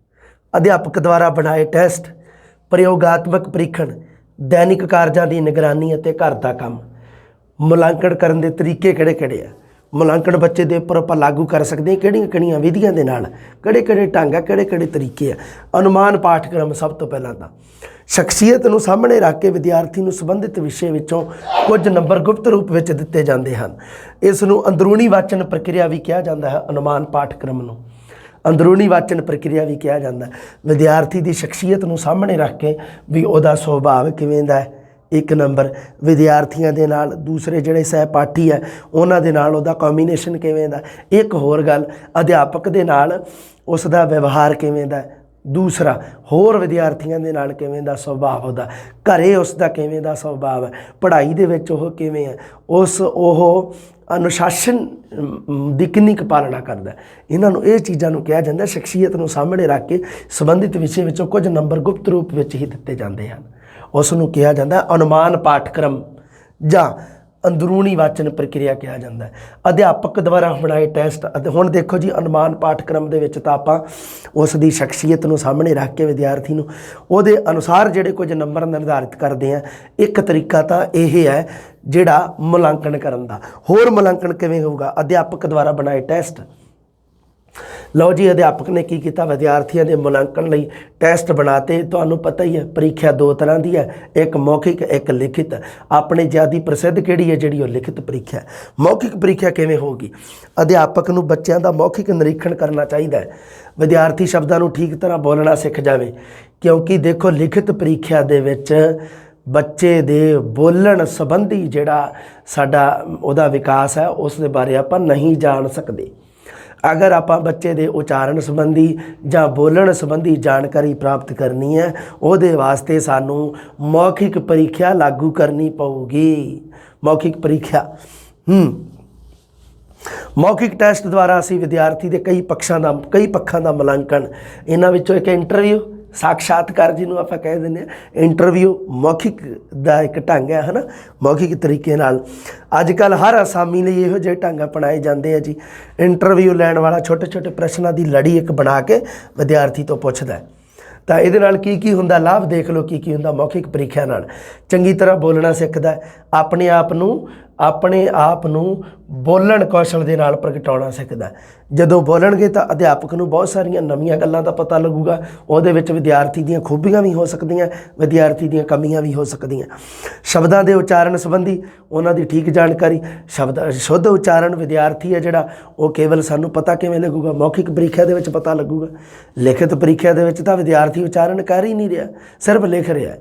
ਅਧਿਆਪਕ ਦੁਆਰਾ ਬਣਾਏ ਟੈਸਟ, ਪ੍ਰਯੋਗਾਤਮਕ ਪ੍ਰੀਖਣ, ਦੈਨਿਕ ਕਾਰਜਾਂ ਦੀ ਨਿਗਰਾਨੀ ਅਤੇ ਘਰ ਦਾ ਕੰਮ। ਮੁਲਾਂਕਣ ਕਰਨ ਦੇ ਤਰੀਕੇ ਕਿਹੜੇ ਆ? ਮੁਲਾਂਕਣ ਬੱਚੇ ਦੇ ਉੱਪਰ ਆਪਾਂ ਲਾਗੂ ਕਰ ਸਕਦੇ ਹਾਂ ਕਿਹੜੀਆਂ ਵਿਧੀਆਂ ਦੇ ਨਾਲ, ਕਿਹੜੇ ਢੰਗ ਆ, ਕਿਹੜੇ ਤਰੀਕੇ ਆ। ਅਨੁਮਾਨ ਪਾਠਕ੍ਰਮ, ਸਭ ਤੋਂ ਪਹਿਲਾਂ ਤਾਂ ਸ਼ਖਸੀਅਤ ਨੂੰ ਸਾਹਮਣੇ ਰੱਖ ਕੇ ਵਿਦਿਆਰਥੀ ਨੂੰ ਸੰਬੰਧਿਤ ਵਿਸ਼ੇ ਵਿੱਚੋਂ ਕੁਝ ਨੰਬਰ ਗੁਪਤ ਰੂਪ ਵਿੱਚ ਦਿੱਤੇ ਜਾਂਦੇ ਹਨ। ਇਸ ਨੂੰ ਅੰਦਰੂਨੀ ਵਾਚਨ ਪ੍ਰਕਿਰਿਆ ਵੀ ਕਿਹਾ ਜਾਂਦਾ ਹੈ। ਅਨੁਮਾਨ ਪਾਠਕ੍ਰਮ ਨੂੰ ਅੰਦਰੂਨੀ ਵਾਚਨ ਪ੍ਰਕਿਰਿਆ ਵੀ ਕਿਹਾ ਜਾਂਦਾ। ਵਿਦਿਆਰਥੀ ਦੀ ਸ਼ਖਸੀਅਤ ਨੂੰ ਸਾਹਮਣੇ ਰੱਖ ਕੇ ਵੀ ਉਹਦਾ ਸੁਭਾਅ ਕਿਵੇਂ ਦਾ ਹੈ, 1 ਨੰਬਰ। ਵਿਦਿਆਰਥੀਆਂ ਦੇ ਨਾਲ ਦੂਸਰੇ ਜਿਹੜੇ ਸਹਿਪਾਠੀ ਹੈ ਉਹਨਾਂ ਦੇ ਨਾਲ ਉਹਦਾ ਕੰਬੀਨੇਸ਼ਨ ਕਿਵੇਂ ਦਾ। ਇੱਕ ਹੋਰ ਗੱਲ, ਅਧਿਆਪਕ ਦੇ ਨਾਲ ਉਸ ਦਾ ਵਿਵਹਾਰ ਕਿਵੇਂ ਦਾ। ਦੂਸਰਾ, ਹੋਰ ਵਿਦਿਆਰਥੀਆਂ ਦੇ ਨਾਲ ਕਿਵੇਂ ਦਾ ਸੁਭਾਅ ਉਹਦਾ, ਘਰੇ ਉਸ ਦਾ ਕਿਵੇਂ ਦਾ ਸੁਭਾਅ ਹੈ, ਪੜ੍ਹਾਈ ਦੇ ਵਿੱਚ ਉਹ ਕਿਵੇਂ ਹੈ, ਉਹ ਅਨੁਸ਼ਾਸਨ ਦੀ ਕਿੰਨੀ ਕੁ ਪਾਲਣਾ ਕਰਦਾ। ਇਹਨਾਂ ਨੂੰ, ਇਹ ਚੀਜ਼ਾਂ ਨੂੰ ਕਿਹਾ ਜਾਂਦਾ ਸ਼ਖਸੀਅਤ ਨੂੰ ਸਾਹਮਣੇ ਰੱਖ ਕੇ ਸੰਬੰਧਿਤ ਵਿਸ਼ੇ ਵਿੱਚੋਂ ਕੁਝ ਨੰਬਰ ਗੁਪਤ ਰੂਪ ਵਿੱਚ ਹੀ ਦਿੱਤੇ ਜਾਂਦੇ ਹਨ। ਉਸ ਨੂੰ ਕਿਹਾ ਜਾਂਦਾ ਅਨੁਮਾਨ ਪਾਠਕ੍ਰਮ ਜਾਂ ਅੰਦਰੂਨੀ ਵਾਚਨ ਪ੍ਰਕਿਰਿਆ ਕਿਹਾ ਜਾਂਦਾ। ਅਧਿਆਪਕ ਦੁਆਰਾ ਬਣਾਏ ਟੈਸਟ। ਅਤੇ ਹੁਣ ਦੇਖੋ ਜੀ, ਅਨੁਮਾਨ ਪਾਠਕ੍ਰਮ ਦੇ ਵਿੱਚ ਤਾਂ ਆਪਾਂ ਉਸ ਦੀ ਸ਼ਖਸੀਅਤ ਨੂੰ ਸਾਹਮਣੇ ਰੱਖ ਕੇ ਵਿਦਿਆਰਥੀ ਨੂੰ ਉਹਦੇ ਅਨੁਸਾਰ ਜਿਹੜੇ ਕੁਝ ਨੰਬਰ ਨਿਰਧਾਰਿਤ ਕਰਦੇ ਆ। ਇੱਕ ਤਰੀਕਾ ਤਾਂ ਇਹ ਹੈ ਜਿਹੜਾ ਮੁਲਾਂਕਣ ਕਰਨ ਦਾ। ਹੋਰ ਮੁਲਾਂਕਣ ਕਿਵੇਂ ਹੋਊਗਾ? ਅਧਿਆਪਕ ਦੁਆਰਾ ਬਣਾਏ ਟੈਸਟ। ਲਓ ਜੀ, ਅਧਿਆਪਕ ਨੇ ਕੀ ਕੀਤਾ? ਵਿਦਿਆਰਥੀਆਂ ਦੇ ਮੁਲਾਂਕਣ ਲਈ ਟੈਸਟ ਬਣਾਤੇ। ਤੁਹਾਨੂੰ ਪਤਾ ਹੀ ਹੈ ਪ੍ਰੀਖਿਆ 2 ਤਰ੍ਹਾਂ ਦੀ ਹੈ, ਇੱਕ ਮੌਖਿਕ, ਇੱਕ ਲਿਖਿਤ। ਆਪਣੇ ਜ਼ਿਆਦਾ ਪ੍ਰਸਿੱਧ ਕਿਹੜੀ ਹੈ? ਜਿਹੜੀ ਉਹ ਲਿਖਿਤ ਪ੍ਰੀਖਿਆ। ਮੌਖਿਕ ਪ੍ਰੀਖਿਆ ਕਿਵੇਂ ਹੋਊਗੀ? ਅਧਿਆਪਕ ਨੂੰ ਬੱਚਿਆਂ ਦਾ ਮੌਖਿਕ ਨਿਰੀਖਣ ਕਰਨਾ ਚਾਹੀਦਾ ਹੈ। ਵਿਦਿਆਰਥੀ ਸ਼ਬਦਾਂ ਨੂੰ ਠੀਕ ਤਰ੍ਹਾਂ ਬੋਲਣਾ ਸਿੱਖ ਜਾਵੇ, ਕਿਉਂਕਿ ਦੇਖੋ ਲਿਖਿਤ ਪ੍ਰੀਖਿਆ ਦੇ ਵਿੱਚ ਬੱਚੇ ਦੇ ਬੋਲਣ ਸੰਬੰਧੀ ਜਿਹੜਾ ਸਾਡਾ ਉਹਦਾ ਵਿਕਾਸ ਹੈ, ਉਸ ਦੇ ਬਾਰੇ ਆਪਾਂ ਨਹੀਂ ਜਾਣ ਸਕਦੇ। ਅਗਰ ਆਪਾਂ ਬੱਚੇ ਦੇ ਉਚਾਰਨ ਸੰਬੰਧੀ ਜਾਂ ਬੋਲਣ ਸੰਬੰਧੀ ਜਾਣਕਾਰੀ ਪ੍ਰਾਪਤ ਕਰਨੀ ਹੈ, ਉਹਦੇ ਵਾਸਤੇ ਸਾਨੂੰ ਮੌਖਿਕ ਪ੍ਰੀਖਿਆ ਲਾਗੂ ਕਰਨੀ ਪਊਗੀ। ਮੌਖਿਕ ਪ੍ਰੀਖਿਆ ਮੌਖਿਕ ਟੈਸਟ ਦੁਆਰਾ ਅਸੀਂ ਵਿਦਿਆਰਥੀ ਦੇ ਕਈ ਪੱਖਾਂ ਦਾ ਮੁਲਾਂਕਣ। ਇਹਨਾਂ ਵਿੱਚੋਂ ਇੱਕ ਇੰਟਰਵਿਊ, ਸਾਖਸ਼ਾਤਕਾਰ ਜਿਹਨੂੰ ਆਪਾਂ ਕਹਿ ਦਿੰਦੇ ਹਾਂ, ਇੰਟਰਵਿਊ ਮੌਖਿਕ ਦਾ ਇੱਕ ਢੰਗ ਹੈ, ਹੈ ਨਾ। ਮੌਖਿਕ ਤਰੀਕੇ ਨਾਲ ਅੱਜ ਕੱਲ੍ਹ ਹਰ ਅਸਾਮੀ ਲਈ ਇਹੋ ਜਿਹੇ ਢੰਗ ਅਪਣਾਏ ਜਾਂਦੇ ਆ ਜੀ। ਇੰਟਰਵਿਊ ਲੈਣ ਵਾਲਾ ਛੋਟੇ ਪ੍ਰਸ਼ਨਾਂ ਦੀ ਲੜੀ ਇੱਕ ਬਣਾ ਕੇ ਵਿਦਿਆਰਥੀ ਤੋਂ ਪੁੱਛਦਾ। ਤਾਂ ਇਹਦੇ ਨਾਲ ਕੀ ਹੁੰਦਾ, ਲਾਭ ਦੇਖ ਲਓ ਕੀ ਹੁੰਦਾ। ਮੌਖਿਕ ਪ੍ਰੀਖਿਆ ਨਾਲ ਚੰਗੀ ਤਰ੍ਹਾਂ ਬੋਲਣਾ ਸਿੱਖਦਾ, ਆਪਣੇ ਆਪ ਨੂੰ ਬੋਲਣ ਕੌਸ਼ਲ ਦੇ ਨਾਲ ਪ੍ਰਗਟਾਉਣਾ ਸਿੱਖਦਾ। ਜਦੋਂ ਬੋਲਣਗੇ ਤਾਂ ਅਧਿਆਪਕ ਨੂੰ ਬਹੁਤ ਸਾਰੀਆਂ ਨਵੀਆਂ ਗੱਲਾਂ ਦਾ ਪਤਾ ਲੱਗੂਗਾ। ਉਹਦੇ ਵਿੱਚ ਵਿਦਿਆਰਥੀ ਦੀਆਂ ਖੂਬੀਆਂ ਵੀ ਹੋ ਸਕਦੀਆਂ, ਵਿਦਿਆਰਥੀ ਦੀਆਂ ਕਮੀਆਂ ਵੀ ਹੋ ਸਕਦੀਆਂ। ਸ਼ਬਦਾਂ ਦੇ ਉਚਾਰਨ ਸੰਬੰਧੀ ਉਹਨਾਂ ਦੀ ਠੀਕ ਜਾਣਕਾਰੀ। ਸ਼ੁੱਧ ਉਚਾਰਨ ਵਿਦਿਆਰਥੀ ਹੈ ਜਿਹੜਾ, ਉਹ ਕੇਵਲ ਸਾਨੂੰ ਪਤਾ ਕਿਵੇਂ ਲੱਗੂਗਾ? ਮੌਖਿਕ ਪ੍ਰੀਖਿਆ ਦੇ ਵਿੱਚ ਪਤਾ ਲੱਗੂਗਾ। ਲਿਖਿਤ ਪ੍ਰੀਖਿਆ ਦੇ ਵਿੱਚ ਤਾਂ ਵਿਦਿਆਰਥੀ ਉਚਾਰਨ ਕਰ ਹੀ ਨਹੀਂ ਰਿਹਾ, ਸਿਰਫ ਲਿਖ ਰਿਹਾ।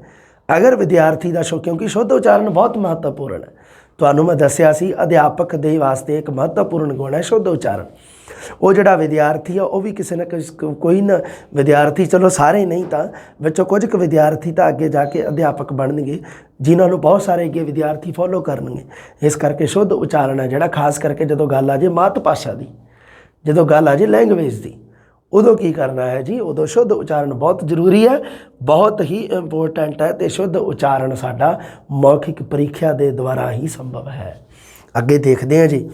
ਅਗਰ ਵਿਦਿਆਰਥੀ ਦਾ ਕਿਉਂਕਿ ਸ਼ੁੱਧ ਉਚਾਰਨ ਬਹੁਤ ਮਹੱਤਵਪੂਰਨ ਹੈ। ਤੁਹਾਨੂੰ ਮੈਂ ਦੱਸਿਆ ਸੀ ਅਧਿਆਪਕ ਦੇ ਵਾਸਤੇ ਇੱਕ ਮਹੱਤਵਪੂਰਨ ਗੁਣ ਹੈ ਸ਼ੁੱਧ ਉਚਾਰਨ। ਉਹ ਜਿਹੜਾ ਵਿਦਿਆਰਥੀ ਆ, ਉਹ ਵੀ ਕਿਸੇ ਨਾ ਕੋਈ ਨਾ ਵਿਦਿਆਰਥੀ, ਚਲੋ ਸਾਰੇ ਨਹੀਂ ਤਾਂ ਵਿੱਚੋਂ ਕੁਝ ਕੁ ਵਿਦਿਆਰਥੀ ਤਾਂ ਅੱਗੇ ਜਾ ਕੇ ਅਧਿਆਪਕ ਬਣਨਗੇ, ਜਿਨ੍ਹਾਂ ਨੂੰ ਬਹੁਤ ਸਾਰੇ ਅੱਗੇ ਵਿਦਿਆਰਥੀ ਫੋਲੋ ਕਰਨਗੇ। ਇਸ ਕਰਕੇ ਸ਼ੁੱਧ ਉਚਾਰਨ ਹੈ ਜਿਹੜਾ, ਖਾਸ ਕਰਕੇ ਜਦੋਂ ਗੱਲ ਆ ਜੇ ਮਾਤ ਭਾਸ਼ਾ ਦੀ, ਜਦੋਂ ਗੱਲ ਆ ਜੇ ਲੈਂਗੁਏਜ ਦੀ, ਉਦੋਂ ਕੀ ਕਰਨਾ ਹੈ ਜੀ? ਉਦੋਂ ਸ਼ੁੱਧ ਉਚਾਰਨ ਬਹੁਤ ਜ਼ਰੂਰੀ ਹੈ, ਬਹੁਤ ਹੀ ਇੰਪੋਰਟੈਂਟ ਹੈ। ਅਤੇ ਸ਼ੁੱਧ ਉਚਾਰਨ ਸਾਡਾ ਮੌਖਿਕ ਪ੍ਰੀਖਿਆ ਦੇ ਦੁਆਰਾ ਹੀ ਸੰਭਵ ਹੈ। ਅੱਗੇ ਦੇਖਦੇ ਹਾਂ ਜੀ।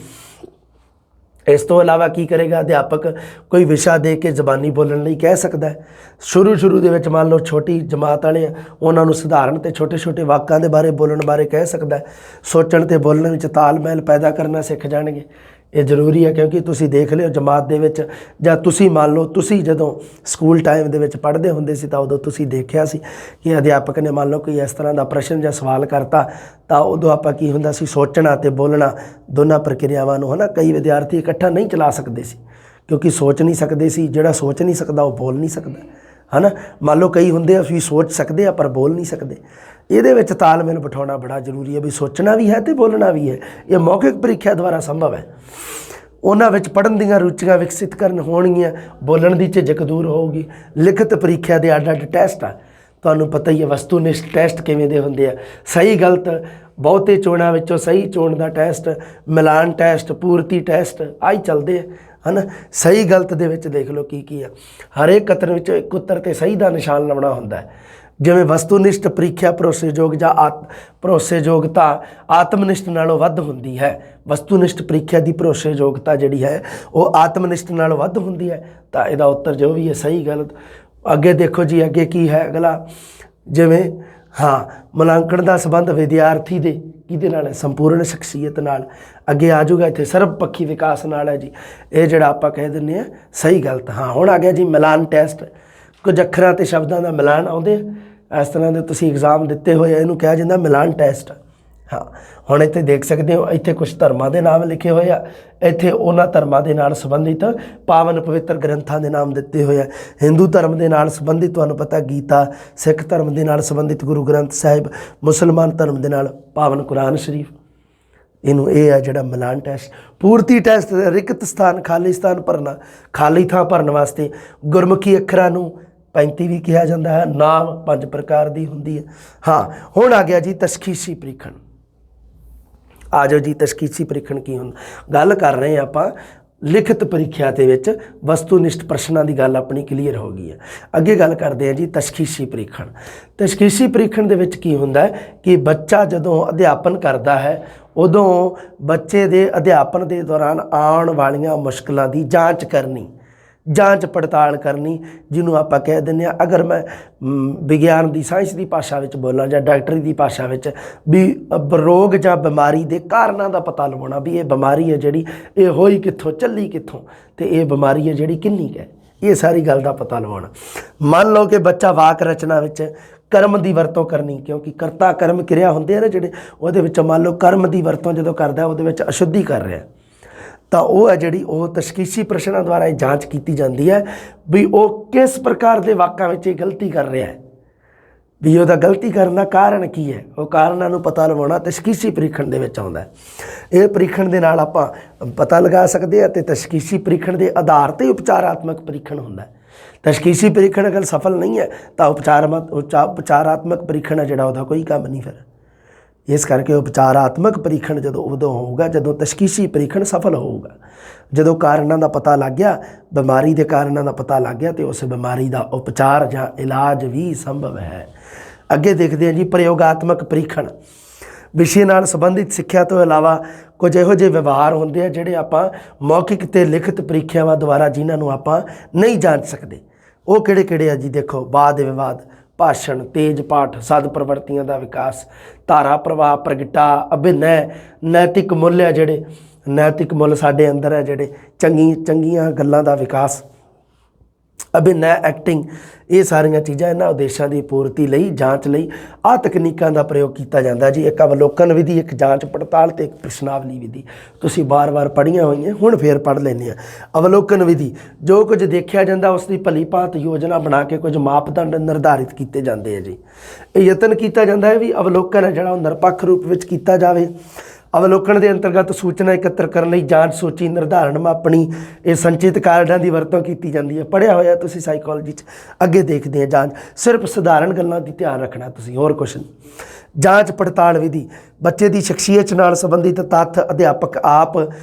ਇਸ ਤੋਂ ਇਲਾਵਾ ਕੀ ਕਰੇਗਾ ਅਧਿਆਪਕ? ਕੋਈ ਵਿਸ਼ਾ ਦੇ ਕੇ ਜ਼ਬਾਨੀ ਬੋਲਣ ਲਈ ਕਹਿ ਸਕਦਾ। ਸ਼ੁਰੂ ਦੇ ਵਿੱਚ ਮੰਨ ਲਓ ਛੋਟੀ ਜਮਾਤ ਵਾਲੇ ਆ, ਉਹਨਾਂ ਨੂੰ ਸਧਾਰਨ ਅਤੇ ਛੋਟੇ ਵਾਕਾਂ ਦੇ ਬਾਰੇ ਬੋਲਣ ਬਾਰੇ ਕਹਿ ਸਕਦਾ। ਸੋਚਣ ਅਤੇ ਬੋਲਣ ਵਿੱਚ ਤਾਲਮੇਲ ਪੈਦਾ ਕਰਨਾ ਸਿੱਖ ਜਾਣਗੇ। ਇਹ ਜ਼ਰੂਰੀ ਹੈ, ਕਿਉਂਕਿ ਤੁਸੀਂ ਦੇਖ ਲਿਓ ਜਮਾਤ ਦੇ ਵਿੱਚ ਜਾਂ ਤੁਸੀਂ ਮੰਨ ਲਓ ਤੁਸੀਂ ਜਦੋਂ ਸਕੂਲ ਟਾਈਮ ਦੇ ਵਿੱਚ ਪੜ੍ਹਦੇ ਹੁੰਦੇ ਸੀ ਤਾਂ ਉਦੋਂ ਤੁਸੀਂ ਦੇਖਿਆ ਸੀ ਕਿ ਅਧਿਆਪਕ ਨੇ ਮੰਨ ਲਓ ਕੋਈ ਇਸ ਤਰ੍ਹਾਂ ਦਾ ਪ੍ਰਸ਼ਨ ਜਾਂ ਸਵਾਲ ਕਰਤਾ ਤਾਂ ਉਦੋਂ ਆਪਾਂ ਕੀ ਹੁੰਦਾ ਸੀ, ਸੋਚਣਾ ਅਤੇ ਬੋਲਣਾ ਦੋਨਾਂ ਪ੍ਰਕਿਰਿਆਵਾਂ ਨੂੰ, ਹੈ ਨਾ। ਕਈ ਵਿਦਿਆਰਥੀ ਇਕੱਠਾ ਨਹੀਂ ਚਲਾ ਸਕਦੇ ਸੀ ਕਿਉਂਕਿ ਸੋਚ ਨਹੀਂ ਸਕਦੇ ਸੀ। ਜਿਹੜਾ ਸੋਚ ਨਹੀਂ ਸਕਦਾ ਉਹ ਬੋਲ ਨਹੀਂ ਸਕਦਾ, ਹੈ ਨਾ। ਮੰਨ ਲਓ ਕਈ ਹੁੰਦੇ ਆ ਵੀ ਸੋਚ ਸਕਦੇ ਆ ਪਰ ਬੋਲ ਨਹੀਂ ਸਕਦੇ। ਇਹਦੇ ਵਿੱਚ ਤਾਲਮੇਲ ਬਿਠਾਉਣਾ ਬੜਾ ਜ਼ਰੂਰੀ ਹੈ ਵੀ ਸੋਚਣਾ ਵੀ ਹੈ ਅਤੇ ਬੋਲਣਾ ਵੀ ਹੈ। ਇਹ ਮੌਖਿਕ ਪ੍ਰੀਖਿਆ ਦੁਆਰਾ ਸੰਭਵ ਹੈ। ਉਹਨਾਂ ਵਿੱਚ ਪੜ੍ਹਨ ਦੀਆਂ ਰੁਚੀਆਂ ਵਿਕਸਿਤ ਕਰਨ ਹੋਣਗੀਆਂ, ਬੋਲਣ ਦੀ ਝਿਜਕ ਦੂਰ ਹੋਊਗੀ। ਲਿਖਤ ਪ੍ਰੀਖਿਆ ਦੇ ਅੱਡ-ਅੱਡ ਟੈਸਟ ਆ, ਤੁਹਾਨੂੰ ਪਤਾ ਹੀ ਹੈ। ਵਸਤੂਨਿਸ਼ਟ ਟੈਸਟ ਕਿਵੇਂ ਦੇ ਹੁੰਦੇ ਆ, ਸਹੀ ਗਲਤ ਬਹੁਤੇ ਚੋਣਾਂ ਵਿੱਚੋਂ ਸਹੀ ਚੋਣ ਦਾ ਟੈਸਟ, ਮਿਲਾਨ ਟੈਸਟ, ਪੂਰਤੀ ਟੈਸਟ, ਆਹੀ ਚੱਲਦੇ ਆ, ਹੈ ਨਾ। ਸਹੀ ਗਲਤ ਦੇ ਵਿੱਚ ਦੇਖ ਲਓ ਕੀ ਕੀ ਆ। ਹਰੇਕ ਕਤਰ ਵਿੱਚੋਂ ਇੱਕ ਉੱਤਰ 'ਤੇ ਸਹੀ ਦਾ ਨਿਸ਼ਾਨ ਲਾਉਣਾ ਹੁੰਦਾ ਹੈ। ਜਿਵੇਂ ਵਸਤੂਨਿਸ਼ਟ ਪ੍ਰੀਖਿਆ ਭਰੋਸੇਯੋਗ ਜਾਂ ਭਰੋਸੇਯੋਗਤਾ ਆਤਮਨਿਸ਼ਟ ਨਾਲੋਂ ਵੱਧ ਹੁੰਦੀ ਹੈ। ਵਸਤੂਨਿਸ਼ਟ ਪ੍ਰੀਖਿਆ ਦੀ ਭਰੋਸੇਯੋਗਤਾ ਜਿਹੜੀ ਹੈ ਉਹ ਆਤਮਨਿਸ਼ਟ ਨਾਲੋਂ ਵੱਧ ਹੁੰਦੀ ਹੈ। ਤਾਂ ਇਹਦਾ ਉੱਤਰ ਜੋ ਵੀ ਹੈ ਸਹੀ ਗਲਤ। ਅੱਗੇ ਦੇਖੋ ਜੀ, ਅੱਗੇ ਕੀ ਹੈ ਅਗਲਾ, ਜਿਵੇਂ ਮੁਲਾਂਕਣ ਦਾ ਸੰਬੰਧ ਵਿਦਿਆਰਥੀ ਦੇ ਕਿਹਦੇ ਨਾਲ ਹੈ, ਸੰਪੂਰਨ ਸ਼ਖਸੀਅਤ ਨਾਲ। ਅੱਗੇ ਆ ਜਾਊਗਾ ਇੱਥੇ ਸਰਬ ਪੱਖੀ ਵਿਕਾਸ ਨਾਲ ਹੈ ਜੀ। ਇਹ ਜਿਹੜਾ ਆਪਾਂ ਕਹਿ ਦਿੰਦੇ ਹਾਂ ਸਹੀ ਗਲਤ। ਹੁਣ ਆ ਗਿਆ ਜੀ ਮਿਲਾਨ ਟੈਸਟ। ਕੁਝ ਅੱਖਰਾਂ ਅਤੇ ਸ਼ਬਦਾਂ ਦਾ ਮਿਲਾਨ ਆਉਂਦੇ ਇਸ ਤਰ੍ਹਾਂ ਦੇ ਤੁਸੀਂ ਐਗਜ਼ਾਮ ਦਿੱਤੇ ਹੋਏ, ਇਹਨੂੰ ਕਿਹਾ ਜਾਂਦਾ ਮਿਲਾਨ ਟੈਸਟ। ਹੁਣ ਇੱਥੇ ਦੇਖ ਸਕਦੇ ਹੋ, ਇੱਥੇ ਕੁਝ ਧਰਮਾਂ ਦੇ ਨਾਮ ਲਿਖੇ ਹੋਏ ਆ, ਇੱਥੇ ਉਹਨਾਂ ਧਰਮਾਂ ਦੇ ਨਾਲ ਸੰਬੰਧਿਤ ਪਾਵਨ ਪਵਿੱਤਰ ਗ੍ਰੰਥਾਂ ਦੇ ਨਾਮ ਦਿੱਤੇ ਹੋਏ ਆ। ਹਿੰਦੂ ਧਰਮ ਦੇ ਨਾਲ ਸੰਬੰਧਿਤ ਤੁਹਾਨੂੰ ਪਤਾ ਗੀਤਾ, ਸਿੱਖ ਧਰਮ ਦੇ ਨਾਲ ਸੰਬੰਧਿਤ ਗੁਰੂ ਗ੍ਰੰਥ ਸਾਹਿਬ, ਮੁਸਲਮਾਨ ਧਰਮ ਦੇ ਨਾਲ ਪਾਵਨ ਕੁਰਾਨ ਸ਼ਰੀਫ। ਇਹਨੂੰ ਇਹ ਆ ਜਿਹੜਾ ਮਿਲਾਨ ਟੈਸਟ। ਪੂਰਤੀ ਟੈਸਟ ਰਿਕਤ ਸਥਾਨ, ਖਾਲੀ ਸਥਾਨ ਭਰਨਾ, ਖਾਲੀ ਥਾਂ ਭਰਨ ਵਾਸਤੇ ਗੁਰਮੁਖੀ ਅੱਖਰਾਂ ਨੂੰ 35 ਵੀ ਕਿਹਾ ਜਾਂਦਾ ਹੈ। ਨਾਮ 5 ਪ੍ਰਕਾਰ ਦੀ ਹੁੰਦੀ ਹੈ। ਹੁਣ ਆ ਗਿਆ ਜੀ ਤਸ਼ਖੀਸੀ ਪ੍ਰੀਖਣ। ਆ ਜਾਓ ਜੀ, ਤਸ਼ਖੀਸੀ ਪ੍ਰੀਖਣ ਕੀ ਹੁੰਦਾ। ਗੱਲ ਕਰ ਰਹੇ ਹਾਂ ਆਪਾਂ ਲਿਖਤ ਪ੍ਰੀਖਿਆ ਦੇ ਵਿੱਚ ਵਸਤੂਨਿਸ਼ਟ ਪ੍ਰਸ਼ਨਾਂ ਦੀ ਗੱਲ ਆਪਣੀ ਕਲੀਅਰ ਹੋ ਗਈ ਹੈ। ਅੱਗੇ ਗੱਲ ਕਰਦੇ ਹਾਂ ਜੀ ਤਸ਼ਖੀਸੀ ਪ੍ਰੀਖਣ। ਤਸ਼ਖੀਸੀ ਪ੍ਰੀਖਣ ਦੇ ਵਿੱਚ ਕੀ ਹੁੰਦਾ ਹੈ ਕਿ ਬੱਚਾ ਜਦੋਂ ਅਧਿਆਪਨ ਕਰਦਾ ਹੈ ਉਦੋਂ ਬੱਚੇ ਦੇ ਅਧਿਆਪਨ ਦੇ ਦੌਰਾਨ ਆਉਣ ਵਾਲੀਆਂ ਮੁਸ਼ਕਲਾਂ ਦੀ ਜਾਂਚ ਕਰਨੀ, ਜਾਂਚ ਪੜਤਾਲ ਕਰਨੀ, ਜਿਹਨੂੰ ਆਪਾਂ ਕਹਿ ਦਿੰਦੇ ਹਾਂ, ਅਗਰ ਮੈਂ ਵਿਗਿਆਨ ਦੀ ਸਾਇੰਸ ਦੀ ਭਾਸ਼ਾ ਵਿੱਚ ਬੋਲਾਂ ਜਾਂ ਡਾਕਟਰੀ ਦੀ ਭਾਸ਼ਾ ਵਿੱਚ, ਵੀ ਰੋਗ ਜਾਂ ਬਿਮਾਰੀ ਦੇ ਕਾਰਨਾਂ ਦਾ ਪਤਾ ਲਵਾਉਣਾ ਵੀ ਇਹ ਬਿਮਾਰੀ ਹੈ ਜਿਹੜੀ ਇਹ ਹੋਈ ਕਿੱਥੋਂ, ਚੱਲੀ ਕਿੱਥੋਂ, ਅਤੇ ਇਹ ਬਿਮਾਰੀ ਹੈ ਜਿਹੜੀ ਕਿੰਨੀ ਕੁ ਹੈ, ਇਹ ਸਾਰੀ ਗੱਲ ਦਾ ਪਤਾ ਲਵਾਉਣਾ। ਮੰਨ ਲਓ ਕਿ ਬੱਚਾ ਵਾਕ ਰਚਨਾ ਵਿੱਚ ਕਰਮ ਦੀ ਵਰਤੋਂ ਕਰਨੀ, ਕਿਉਂਕਿ ਕਰਤਾ ਕਰਮ ਕਿਰਿਆ ਹੁੰਦੇ ਆ ਨਾ ਜਿਹੜੇ, ਉਹਦੇ ਵਿੱਚ ਮੰਨ ਲਓ ਕਰਮ ਦੀ ਵਰਤੋਂ ਜਦੋਂ ਕਰਦਾ ਉਹਦੇ ਵਿੱਚ ਅਸ਼ੁੱਧੀ ਕਰ ਰਿਹਾ, ਤਾਂ ਉਹ ਹੈ ਜਿਹੜੀ ਉਹ ਤਸ਼ਖੀਸੀ ਪ੍ਰਸ਼ਨਾਂ ਦੁਆਰਾ ਇਹ ਜਾਂਚ ਕੀਤੀ ਜਾਂਦੀ ਹੈ ਵੀ ਉਹ ਕਿਸ ਪ੍ਰਕਾਰ ਦੇ ਵਾਕਾਂ ਵਿੱਚ ਇਹ ਗਲਤੀ ਕਰ ਰਿਹਾ ਹੈ, ਵੀ ਉਹਦਾ ਗਲਤੀ ਕਰਨ ਦਾ ਕਾਰਨ ਕੀ ਹੈ। ਉਹ ਕਾਰਨਾਂ ਨੂੰ ਪਤਾ ਲਵਾਉਣਾ ਤਸ਼ਖੀਸੀ ਪ੍ਰੀਖਣ ਦੇ ਵਿੱਚ ਆਉਂਦਾ ਹੈ। ਇਹ ਪ੍ਰੀਖਣ ਦੇ ਨਾਲ ਆਪਾਂ ਪਤਾ ਲਗਾ ਸਕਦੇ ਹਾਂ ਅਤੇ ਤਸ਼ਖੀਸੀ ਪ੍ਰੀਖਣ ਦੇ ਆਧਾਰ 'ਤੇ ਉਪਚਾਰਾਤਮਕ ਪ੍ਰੀਖਣ ਹੁੰਦਾ ਹੈ। ਤਸ਼ਖੀਸੀ ਪ੍ਰੀਖਣ ਅਗਰ ਸਫਲ ਨਹੀਂ ਹੈ ਤਾਂ ਉਪਚਾਰਾਤਮਕ ਪ੍ਰੀਖਣ ਹੈ ਜਿਹੜਾ ਉਹਦਾ ਕੋਈ ਕੰਮ ਨਹੀਂ ਫਿਰ। ਇਸ ਕਰਕੇ ਉਪਚਾਰਾਤਮਕ ਪ੍ਰੀਖਣ ਜਦੋਂ ਉਦੋਂ ਹੋਊਗਾ ਜਦੋਂ ਤਸ਼ਖੀਸੀ ਪ੍ਰੀਖਣ ਸਫਲ ਹੋਊਗਾ, ਜਦੋਂ ਕਾਰਨਾਂ ਦਾ ਪਤਾ ਲੱਗ ਗਿਆ, ਬਿਮਾਰੀ ਦੇ ਕਾਰਨਾਂ ਦਾ ਪਤਾ ਲੱਗ ਗਿਆ, ਅਤੇ ਉਸ ਬਿਮਾਰੀ ਦਾ ਉਪਚਾਰ ਜਾਂ ਇਲਾਜ ਵੀ ਸੰਭਵ ਹੈ। ਅੱਗੇ ਦੇਖਦੇ ਹਾਂ ਜੀ ਪ੍ਰਯੋਗਾਤਮਕ ਪ੍ਰੀਖਣ। ਵਿਸ਼ੇ ਨਾਲ ਸੰਬੰਧਿਤ ਸਿੱਖਿਆ ਤੋਂ ਇਲਾਵਾ ਕੁਝ ਇਹੋ ਜਿਹੇ ਵਿਵਹਾਰ ਹੁੰਦੇ ਆ ਜਿਹੜੇ ਆਪਾਂ ਮੌਖਿਕ ਅਤੇ ਲਿਖਤ ਪ੍ਰੀਖਿਆਵਾਂ ਦੁਆਰਾ ਜਿਨ੍ਹਾਂ ਨੂੰ ਆਪਾਂ ਨਹੀਂ ਜਾਂਚ ਸਕਦੇ। ਉਹ ਕਿਹੜੇ ਕਿਹੜੇ ਆ ਜੀ, ਦੇਖੋ ਵਾਦ ਵਿਵਾਦ, ਭਾਸ਼ਣ, ਤੇਜ ਪਾਠ, ਸਦ ਪ੍ਰਵਰਤੀਆਂ ਦਾ ਵਿਕਾਸ, ਧਾਰਾ ਪ੍ਰਵਾਹ, ਪ੍ਰਗਟਾ, ਅਭਿਨੈ, ਨੈਤਿਕ ਮੁੱਲ ਹੈ ਜਿਹੜੇ ਨੈਤਿਕ ਮੁੱਲ ਸਾਡੇ ਅੰਦਰ ਹੈ ਜਿਹੜੇ ਚੰਗੀਆਂ ਗੱਲਾਂ ਦਾ ਵਿਕਾਸ, ਅਭਿਨੈ ਐਕਟਿੰਗ, ਇਹ ਸਾਰੀਆਂ ਚੀਜ਼ਾਂ ਇਹਨਾਂ ਉਦੇਸ਼ਾਂ ਦੀ ਪੂਰਤੀ ਲਈ ਜਾਂਚ ਲਈ ਆਹ ਤਕਨੀਕਾਂ ਦਾ ਪ੍ਰਯੋਗ ਕੀਤਾ ਜਾਂਦਾ ਜੀ। ਇੱਕ ਅਵਲੋਕਨ ਵਿਧੀ, ਇੱਕ ਜਾਂਚ ਪੜਤਾਲ ਅਤੇ ਇੱਕ ਪ੍ਰਸ਼ਨਾਵਲੀ ਵਿਧੀ। ਤੁਸੀਂ ਵਾਰ-ਵਾਰ ਪੜ੍ਹੀਆਂ ਹੋਈਆਂ, ਹੁਣ ਫੇਰ ਪੜ੍ਹ ਲੈਂਦੇ ਹਾਂ। ਅਵਲੋਕਨ ਵਿਧੀ, ਜੋ ਕੁਝ ਦੇਖਿਆ ਜਾਂਦਾ ਉਸ ਦੀ ਭਲੀ ਭਾਂਤ ਯੋਜਨਾ ਬਣਾ ਕੇ ਕੁਝ ਮਾਪਦੰਡ ਨਿਰਧਾਰਿਤ ਕੀਤੇ ਜਾਂਦੇ ਆ ਜੀ। ਇਹ ਯਤਨ ਕੀਤਾ ਜਾਂਦਾ ਹੈ ਵੀ ਅਵਲੋਕਨ ਹੈ ਜਿਹੜਾ ਉਹ ਨਿਰਪੱਖ ਰੂਪ ਵਿੱਚ ਕੀਤਾ ਜਾਵੇ। ਅਵਲੋਕਨ ਦੇ ਅੰਤਰਗਤ ਸੂਚਨਾ ਇਕੱਤਰ ਕਰਨ ਲਈ ਜਾਂਚ, ਸੂਚੀ, ਨਿਰਧਾਰਨ, ਮਾਪਣੀ, ਇਹ ਸੰਚਿਤ ਕਾਰਡਾਂ ਦੀ ਵਰਤੋਂ ਕੀਤੀ ਜਾਂਦੀ ਹੈ। ਪੜ੍ਹਿਆ ਹੋਇਆ ਤੁਸੀਂ ਸਾਈਕੋਲੋਜੀ 'ਚ। ਅੱਗੇ ਦੇਖਦੇ ਹਾਂ ਜਾਂਚ। ਸਿਰਫ ਸਧਾਰਨ ਗੱਲਾਂ ਦੀ ਧਿਆਨ ਰੱਖਣਾ ਤੁਸੀਂ, ਹੋਰ ਕੁਛ ਨਹੀਂ। ਜਾਂਚ ਪੜਤਾਲ ਵਿਧੀ, ਬੱਚੇ ਦੀ ਸ਼ਖਸੀਅਤ ਨਾਲ ਸੰਬੰਧਿਤ ਤੱਥ ਅਧਿਆਪਕ ਆਪ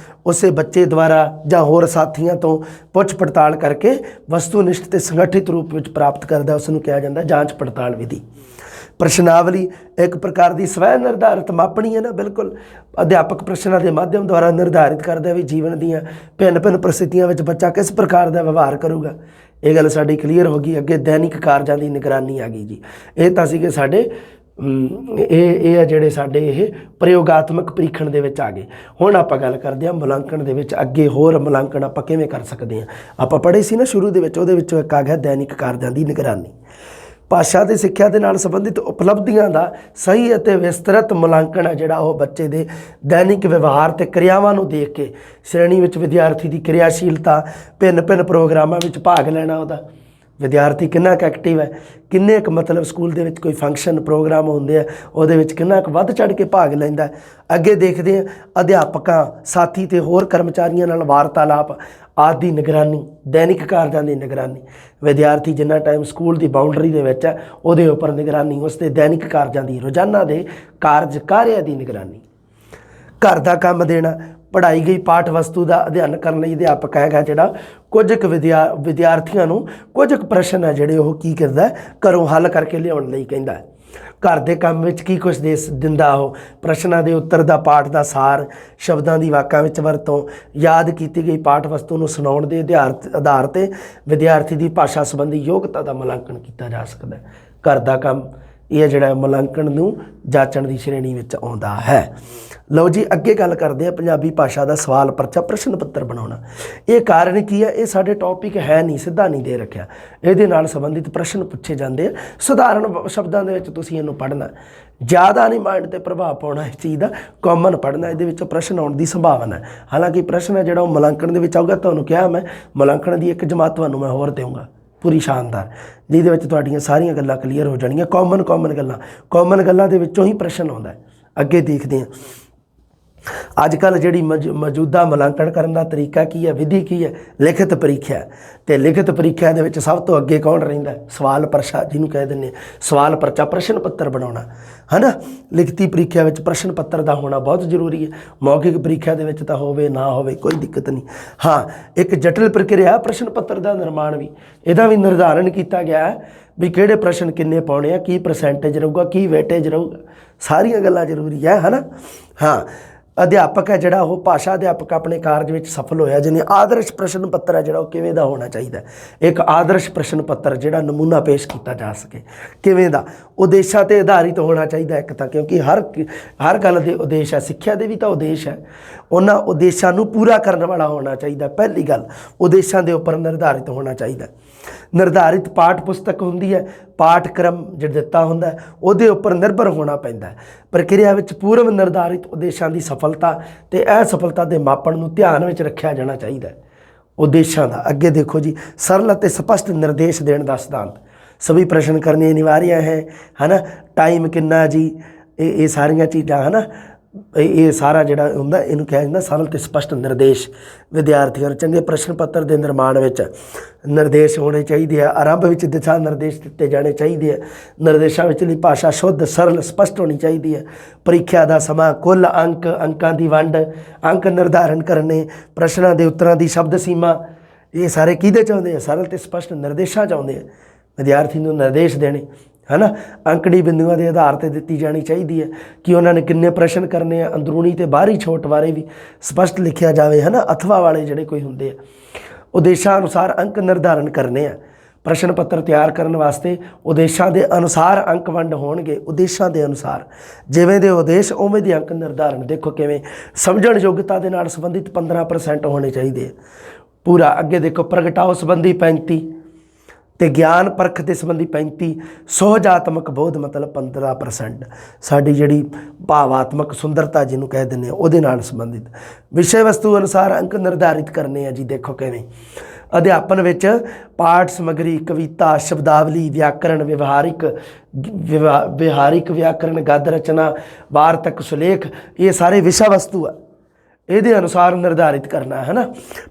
ਉਸੇ ਬੱਚੇ ਦੁਆਰਾ ਜਾਂ ਹੋਰ ਸਾਥੀਆਂ ਤੋਂ ਪੁੱਛ ਪੜਤਾਲ ਕਰਕੇ ਵਸਤੂਨਿਸ਼ਟ ਅਤੇ ਸੰਗਠਿਤ ਰੂਪ ਵਿੱਚ ਪ੍ਰਾਪਤ ਕਰਦਾ, ਉਸ ਨੂੰ ਕਿਹਾ ਜਾਂਦਾ ਜਾਂਚ ਪੜਤਾਲ ਵਿਧੀ। ਪ੍ਰਸ਼ਨਾਵਲੀ ਇੱਕ ਪ੍ਰਕਾਰ ਦੀ ਸਵੈ ਨਿਰਧਾਰਿਤ ਮਾਪਣੀ ਹੈ ਨਾ, ਬਿਲਕੁਲ ਅਧਿਆਪਕ ਪ੍ਰਸ਼ਨਾਂ ਦੇ ਮਾਧਿਅਮ ਦੁਆਰਾ ਨਿਰਧਾਰਿਤ ਕਰਦਾ ਵੀ ਜੀਵਨ ਦੀਆਂ ਭਿੰਨ ਪ੍ਰਸਥਿਤੀਆਂ ਵਿੱਚ ਬੱਚਾ ਕਿਸ ਪ੍ਰਕਾਰ ਦਾ ਵਿਵਹਾਰ ਕਰੂਗਾ। ਇਹ ਗੱਲ ਸਾਡੀ ਕਲੀਅਰ ਹੋ ਗਈ। ਅੱਗੇ ਦੈਨਿਕ ਕਾਰਜਾਂ ਦੀ ਨਿਗਰਾਨੀ ਆ ਗਈ ਜੀ। ਇਹ ਤਾਂ ਸੀਗੇ ਸਾਡੇ ਇਹ ਆ ਜਿਹੜੇ ਸਾਡੇ ਇਹ ਪ੍ਰਯੋਗਾਤਮਕ ਪ੍ਰੀਖਣ ਦੇ ਵਿੱਚ ਆ ਗਏ। ਹੁਣ ਆਪਾਂ ਗੱਲ ਕਰਦੇ ਹਾਂ ਮੁਲਾਂਕਣ ਦੇ ਵਿੱਚ ਅੱਗੇ ਹੋਰ ਮੁਲਾਂਕਣ ਆਪਾਂ ਕਿਵੇਂ ਕਰ ਸਕਦੇ ਹਾਂ। ਆਪਾਂ ਪੜ੍ਹੇ ਸੀ ਨਾ ਸ਼ੁਰੂ ਦੇ ਵਿੱਚ, ਉਹਦੇ ਵਿੱਚੋਂ ਇੱਕ ਆ ਗਿਆ ਦੈਨਿਕ ਕਾਰਜਾਂ ਦੀ ਨਿਗਰਾਨੀ। ਭਾਸ਼ਾ ਤੇ ਸਿੱਖਿਆ ਦੇ ਨਾਲ ਸੰਬੰਧਿਤ ਉਪਲਬਧੀਆਂ ਦਾ ਸਹੀ ਅਤੇ ਵਿਸਤ੍ਰਿਤ ਮੁਲਾਂਕਣ ਹੈ ਜਿਹੜਾ ਉਹ ਬੱਚੇ ਦੇ ਦੈਨਿਕ ਵਿਵਹਾਰ ਅਤੇ ਕਿਰਿਆਵਾਂ ਨੂੰ ਦੇਖ ਕੇ ਸ਼੍ਰੇਣੀ ਵਿੱਚ ਵਿਦਿਆਰਥੀ ਦੀ ਕਿਰਿਆਸ਼ੀਲਤਾ, ਭਿੰਨ ਭਿੰਨ ਪ੍ਰੋਗਰਾਮਾਂ ਵਿੱਚ ਭਾਗ ਲੈਣਾ, ਉਹਦਾ ਵਿਦਿਆਰਥੀ ਕਿੰਨਾ ਕੁ ਐਕਟਿਵ ਹੈ, ਕਿੰਨੇ ਕੁ ਮਤਲਬ ਸਕੂਲ ਦੇ ਵਿੱਚ ਕੋਈ ਫੰਕਸ਼ਨ ਪ੍ਰੋਗਰਾਮ ਹੁੰਦੇ ਆ ਉਹਦੇ ਵਿੱਚ ਕਿੰਨਾ ਕੁ ਵੱਧ ਚੜ੍ਹ ਕੇ ਭਾਗ ਲੈਂਦਾ। ਅੱਗੇ ਦੇਖਦੇ ਹਾਂ ਅਧਿਆਪਕਾਂ, ਸਾਥੀ ਅਤੇ ਹੋਰ ਕਰਮਚਾਰੀਆਂ ਨਾਲ ਵਾਰਤਾਲਾਪ ਆਦਿ ਦੀ ਨਿਗਰਾਨੀ, ਦੈਨਿਕ ਕਾਰਜਾਂ ਦੀ ਨਿਗਰਾਨੀ। ਵਿਦਿਆਰਥੀ ਜਿੰਨਾ ਟਾਈਮ ਸਕੂਲ ਦੀ ਬਾਉਂਡਰੀ ਦੇ ਵਿੱਚ ਹੈ ਉਹਦੇ ਉੱਪਰ ਨਿਗਰਾਨੀ, ਉਸ ਦੇ ਦੈਨਿਕ ਕਾਰਜਾਂ ਦੀ, ਰੋਜ਼ਾਨਾ ਦੇ ਕਾਰਿਆਂ ਦੀ ਨਿਗਰਾਨੀ। ਘਰ ਦਾ ਕੰਮ ਦੇਣਾ, ਪੜ੍ਹਾਈ ਗਈ ਪਾਠ ਵਸਤੂ ਦਾ ਅਧਿਐਨ ਕਰਨ ਲਈ ਅਧਿਆਪਕ ਹੈਗਾ ਜਿਹੜਾ ਕੁਝ ਕੁ ਵਿਦਿਆਰਥੀਆਂ ਨੂੰ ਕੁਝ ਕੁ ਪ੍ਰਸ਼ਨ ਹੈ ਜਿਹੜੇ ਉਹ ਕੀ ਕਰਦਾ, ਘਰੋਂ ਹੱਲ ਕਰਕੇ ਲਿਆਉਣ ਲਈ ਕਹਿੰਦਾ। ਘਰ ਦੇ ਕੰਮ ਵਿੱਚ ਕੀ ਕੁਛ ਦਿੰਦਾ ਉਹ, ਪ੍ਰਸ਼ਨਾਂ ਦੇ ਉੱਤਰ ਦਾ ਪਾਠ ਦਾ ਸਾਰ, ਸ਼ਬਦਾਂ ਦੀ ਵਾਕਾਂ ਵਿੱਚ ਵਰਤੋਂ, ਯਾਦ ਕੀਤੀ ਗਈ ਪਾਠ ਵਸਤੂ ਨੂੰ ਸੁਣਾਉਣ ਦੇ ਆਧਾਰ 'ਤੇ ਵਿਦਿਆਰਥੀ ਦੀ ਭਾਸ਼ਾ ਸੰਬੰਧੀ ਯੋਗਤਾ ਦਾ ਮੁਲਾਂਕਣ ਕੀਤਾ ਜਾ ਸਕਦਾ। ਘਰ ਦਾ ਕੰਮ ਇਹ ਜਿਹੜਾ ਮੁਲਾਂਕਣ ਨੂੰ ਜਾਚਣ ਦੀ ਸ਼੍ਰੇਣੀ ਵਿੱਚ ਆਉਂਦਾ ਹੈ। ਲਓ ਜੀ ਅੱਗੇ ਗੱਲ ਕਰਦੇ ਹਾਂ ਪੰਜਾਬੀ ਭਾਸ਼ਾ ਦਾ ਸਵਾਲ ਪਰਚਾ ਪ੍ਰਸ਼ਨ ਪੱਤਰ ਬਣਾਉਣਾ। ਇਹ ਕਾਰਨ ਕੀ ਹੈ, ਇਹ ਸਾਡੇ ਟੌਪਿਕ ਹੈ ਨਹੀਂ, ਸਿੱਧਾ ਨਹੀਂ ਦੇ ਰੱਖਿਆ। ਇਹਦੇ ਨਾਲ ਸੰਬੰਧਿਤ ਪ੍ਰਸ਼ਨ ਪੁੱਛੇ ਜਾਂਦੇ ਆ ਸਧਾਰਨ ਸ਼ਬਦਾਂ ਦੇ ਵਿੱਚ, ਤੁਸੀਂ ਇਹਨੂੰ ਪੜ੍ਹਨਾ, ਜ਼ਿਆਦਾ ਨਹੀਂ ਮਾਈਂਡ 'ਤੇ ਪ੍ਰਭਾਵ ਪਾਉਣਾ ਇਸ ਚੀਜ਼ ਦਾ, ਕਾਮਨ ਪੜ੍ਹਨਾ। ਇਹਦੇ ਵਿੱਚੋਂ ਪ੍ਰਸ਼ਨ ਆਉਣ ਦੀ ਸੰਭਾਵਨਾ ਹੈ। ਹਾਲਾਂਕਿ ਪ੍ਰਸ਼ਨ ਹੈ ਜਿਹੜਾ ਉਹ ਮੁਲਾਂਕਣ ਦੇ ਵਿੱਚ ਆਊਗਾ। ਤੁਹਾਨੂੰ ਕਿਹਾ ਮੈਂ ਮੁਲਾਂਕਣ ਦੀ ਇੱਕ ਜਮਾਤ ਤੁਹਾਨੂੰ ਮੈਂ ਹੋਰ ਦੇਵਾਂਗਾ ਪੂਰੀ ਸ਼ਾਨਦਾਰ, ਜਿਹਦੇ ਵਿੱਚ ਤੁਹਾਡੀਆਂ ਸਾਰੀਆਂ ਗੱਲਾਂ ਕਲੀਅਰ ਹੋ ਜਾਣਗੀਆਂ। ਕਾਮਨ ਗੱਲਾਂ ਦੇ ਵਿੱਚੋਂ ਹੀ ਪ੍ਰਸ਼ਨ ਆਉਂਦਾ। ਅੱਗੇ ਦੇਖਦੇ ਹਾਂ ਅੱਜ ਕੱਲ੍ਹ ਜਿਹੜੀ ਮੌਜੂਦਾ ਮੁਲਾਂਕਣ ਕਰਨ ਦਾ ਤਰੀਕਾ ਕੀ ਹੈ, ਵਿਧੀ ਕੀ ਹੈ, ਲਿਖਤ ਪ੍ਰੀਖਿਆ। ਅਤੇ ਲਿਖਤ ਪ੍ਰੀਖਿਆ ਦੇ ਵਿੱਚ ਸਭ ਤੋਂ ਅੱਗੇ ਕੌਣ ਰਹਿੰਦਾ, ਸਵਾਲ ਪਰਚਾ ਜਿਹਨੂੰ ਕਹਿ ਦਿੰਦੇ, ਸਵਾਲ ਪਰਚਾ ਪ੍ਰਸ਼ਨ ਪੱਤਰ ਬਣਾਉਣਾ ਹੈ ਨਾ। ਲਿਖਤੀ ਪ੍ਰੀਖਿਆ ਵਿੱਚ ਪ੍ਰਸ਼ਨ ਪੱਤਰ ਦਾ ਹੋਣਾ ਬਹੁਤ ਜ਼ਰੂਰੀ ਹੈ। ਮੌਖਿਕ ਪ੍ਰੀਖਿਆ ਦੇ ਵਿੱਚ ਤਾਂ ਹੋਵੇ ਨਾ ਹੋਵੇ ਕੋਈ ਦਿੱਕਤ ਨਹੀਂ। ਹਾਂ, ਇੱਕ ਜਟਿਲ ਪ੍ਰਕਿਰਿਆ ਪ੍ਰਸ਼ਨ ਪੱਤਰ ਦਾ ਨਿਰਮਾਣ ਵੀ, ਇਹਦਾ ਵੀ ਨਿਰਧਾਰਨ ਕੀਤਾ ਗਿਆ ਹੈ ਵੀ ਕਿਹੜੇ ਪ੍ਰਸ਼ਨ ਕਿੰਨੇ ਪਾਉਣੇ ਆ, ਕੀ ਪਰਸੈਂਟੇਜ ਰਹੂਗਾ, ਕੀ ਵੇਟੇਜ ਰਹੂਗਾ, ਸਾਰੀਆਂ ਗੱਲਾਂ ਜ਼ਰੂਰੀ ਹੈ ਨਾ। ਹਾਂ, ਅਧਿਆਪਕ ਹੈ ਜਿਹੜਾ ਉਹ ਭਾਸ਼ਾ ਅਧਿਆਪਕ ਆਪਣੇ ਕਾਰਜ ਵਿੱਚ ਸਫਲ ਹੋਇਆ ਜਿਹਨੇ ਆਦਰਸ਼ ਪ੍ਰਸ਼ਨ ਪੱਤਰ ਹੈ ਜਿਹੜਾ ਉਹ ਕਿਵੇਂ ਦਾ ਹੋਣਾ ਚਾਹੀਦਾ। ਇੱਕ ਆਦਰਸ਼ ਪ੍ਰਸ਼ਨ ਪੱਤਰ ਜਿਹੜਾ ਨਮੂਨਾ ਪੇਸ਼ ਕੀਤਾ ਜਾ ਸਕੇ ਕਿਵੇਂ ਦਾ, ਉਦੇਸ਼ਾਂ 'ਤੇ ਆਧਾਰਿਤ ਹੋਣਾ ਚਾਹੀਦਾ ਇੱਕ ਤਾਂ, ਕਿਉਂਕਿ ਹਰ ਗੱਲ ਦੇ ਉਦੇਸ਼ ਹੈ, ਸਿੱਖਿਆ ਦੇ ਵੀ ਤਾਂ ਉਦੇਸ਼ ਹੈ, ਉਹਨਾਂ ਉਦੇਸ਼ਾਂ ਨੂੰ ਪੂਰਾ ਕਰਨ ਵਾਲਾ ਹੋਣਾ ਚਾਹੀਦਾ। ਪਹਿਲੀ ਗੱਲ ਉਦੇਸ਼ਾਂ ਦੇ ਉੱਪਰ ਨਿਰਧਾਰਿਤ ਹੋਣਾ ਚਾਹੀਦਾ। ਨਿਰਧਾਰਿਤ ਪਾਠ ਪੁਸਤਕ ਹੁੰਦੀ ਹੈ, ਪਾਠਕ੍ਰਮ ਜਿਹੜਾ ਦਿੱਤਾ ਹੁੰਦਾ ਉਹਦੇ ਉੱਪਰ ਨਿਰਭਰ ਹੋਣਾ ਪੈਂਦਾ। ਪ੍ਰਕਿਰਿਆ ਵਿੱਚ ਪੂਰਵ ਨਿਰਧਾਰਿਤ ਉਦੇਸ਼ਾਂ ਦੀ ਸਫਲਤਾ ਅਤੇ ਅਸਫਲਤਾ ਦੇ ਮਾਪਣ ਨੂੰ ਧਿਆਨ ਵਿੱਚ ਰੱਖਿਆ ਜਾਣਾ ਚਾਹੀਦਾ ਉਦੇਸ਼ਾਂ ਦਾ। ਅੱਗੇ ਦੇਖੋ ਜੀ, ਸਰਲ ਅਤੇ ਸਪਸ਼ਟ ਨਿਰਦੇਸ਼ ਦੇਣ ਦਾ ਸਿਧਾਂਤ। ਸਭੀ ਪ੍ਰਸ਼ਨ ਕਰਨੇ ਅਨਿਵਾर्य ਹੈ ਨਾ। ਟਾਈਮ ਕਿੰਨਾ ਜੀ, ਇਹ ਸਾਰੀਆਂ ਚੀਜ਼ਾਂ ਹੈ ਨਾ, ਇਹ ਸਾਰਾ ਜਿਹੜਾ ਹੁੰਦਾ ਇਹਨੂੰ ਕਿਹਾ ਜਾਂਦਾ ਸਰਲ ਅਤੇ ਸਪਸ਼ਟ ਨਿਰਦੇਸ਼। ਵਿਦਿਆਰਥੀਆਂ ਨੂੰ ਚੰਗੇ ਪ੍ਰਸ਼ਨ ਪੱਤਰ ਦੇ ਨਿਰਮਾਣ ਵਿੱਚ ਨਿਰਦੇਸ਼ ਹੋਣੇ ਚਾਹੀਦੇ ਆ। ਆਰੰਭ ਵਿੱਚ ਦਿਸ਼ਾ ਨਿਰਦੇਸ਼ ਦਿੱਤੇ ਜਾਣੇ ਚਾਹੀਦੇ ਆ। ਨਿਰਦੇਸ਼ਾਂ ਵਿਚਲੀ ਭਾਸ਼ਾ ਸ਼ੁੱਧ, ਸਰਲ, ਸਪਸ਼ਟ ਹੋਣੀ ਚਾਹੀਦੀ ਹੈ। ਪ੍ਰੀਖਿਆ ਦਾ ਸਮਾਂ, ਕੁੱਲ ਅੰਕਾਂ ਦੀ ਵੰਡ, ਅੰਕ ਨਿਰਧਾਰਨ ਕਰਨੇ, ਪ੍ਰਸ਼ਨਾਂ ਦੇ ਉੱਤਰਾਂ ਦੀ ਸ਼ਬਦ ਸੀਮਾ, ਇਹ ਸਾਰੇ ਕਿਹਦੇ ਚਾਹੁੰਦੇ ਆ, ਸਰਲ ਅਤੇ ਸਪਸ਼ਟ ਨਿਰਦੇਸ਼ਾਂ ਚਾਹੁੰਦੇ ਆ। ਵਿਦਿਆਰਥੀ ਨੂੰ ਨਿਰਦੇਸ਼ ਦੇਣੇ ਹੈ ਨਾ। ਅੰਕੜੀ ਬਿੰਦੂਆਂ ਦੇ ਆਧਾਰ 'ਤੇ ਦਿੱਤੀ ਜਾਣੀ ਚਾਹੀਦੀ ਹੈ ਕਿ ਉਹਨਾਂ ਨੇ ਕਿੰਨੇ ਪ੍ਰਸ਼ਨ ਕਰਨੇ ਆ। ਅੰਦਰੂਨੀ ਅਤੇ ਬਾਹਰੀ ਛੋਟ ਬਾਰੇ ਵੀ ਸਪਸ਼ਟ ਲਿਖਿਆ ਜਾਵੇ ਹੈ ਨਾ। ਅਥਵਾ ਵਾਲੇ ਜਿਹੜੇ ਕੋਈ ਹੁੰਦੇ ਆ, ਉਦੇਸ਼ਾਂ ਅਨੁਸਾਰ ਅੰਕ ਨਿਰਧਾਰਨ ਕਰਨੇ ਆ। ਪ੍ਰਸ਼ਨ ਪੱਤਰ ਤਿਆਰ ਕਰਨ ਵਾਸਤੇ ਉਦੇਸ਼ਾਂ ਦੇ ਅਨੁਸਾਰ ਅੰਕ ਵੰਡ ਹੋਣਗੇ। ਉਦੇਸ਼ਾਂ ਦੇ ਅਨੁਸਾਰ ਜਿਵੇਂ ਦੇ ਉਦੇਸ਼ ਉਵੇਂ ਦੇ ਅੰਕ ਨਿਰਧਾਰਨ। ਦੇਖੋ ਕਿਵੇਂ, ਸਮਝਣ ਯੋਗਤਾ ਦੇ ਨਾਲ ਸੰਬੰਧਿਤ 15% ਹੋਣੇ ਚਾਹੀਦੇ ਆ ਪੂਰਾ। ਅੱਗੇ ਦੇਖੋ, ਪ੍ਰਗਟਾਓ ਸੰਬੰਧੀ 35 ਅਤੇ ਗਿਆਨ ਪਰਖ ਦੇ ਸੰਬੰਧੀ 35, ਸੁਹਜਾਤਮਕ ਬੋਧ ਮਤਲਬ 15%। ਸਾਡੀ ਜਿਹੜੀ ਭਾਵਾਤਮਕ ਸੁੰਦਰਤਾ ਜਿਹਨੂੰ ਕਹਿ ਦਿੰਦੇ ਆ ਉਹਦੇ ਨਾਲ ਸੰਬੰਧਿਤ। ਵਿਸ਼ੇ ਵਸਤੂ ਅਨੁਸਾਰ ਅੰਕ ਨਿਰਧਾਰਿਤ ਕਰਨੇ ਆ ਜੀ। ਦੇਖੋ ਕਿਵੇਂ, ਅਧਿਆਪਨ ਵਿੱਚ ਪਾਠ ਸਮੱਗਰੀ, ਕਵਿਤਾ, ਸ਼ਬਦਾਵਲੀ, ਵਿਆਕਰਣ, ਵਿਹਾਰਿਕ ਵਿਆਕਰਣ, ਗਦ ਰਚਨਾ, ਵਾਰਤਕ, ਸੁਲੇਖ, ਇਹ ਸਾਰੇ ਵਿਸ਼ਾ ਵਸਤੂ ਆ, ਇਹਦੇ ਅਨੁਸਾਰ ਨਿਰਧਾਰਿਤ ਕਰਨਾ ਹੈ ਨਾ।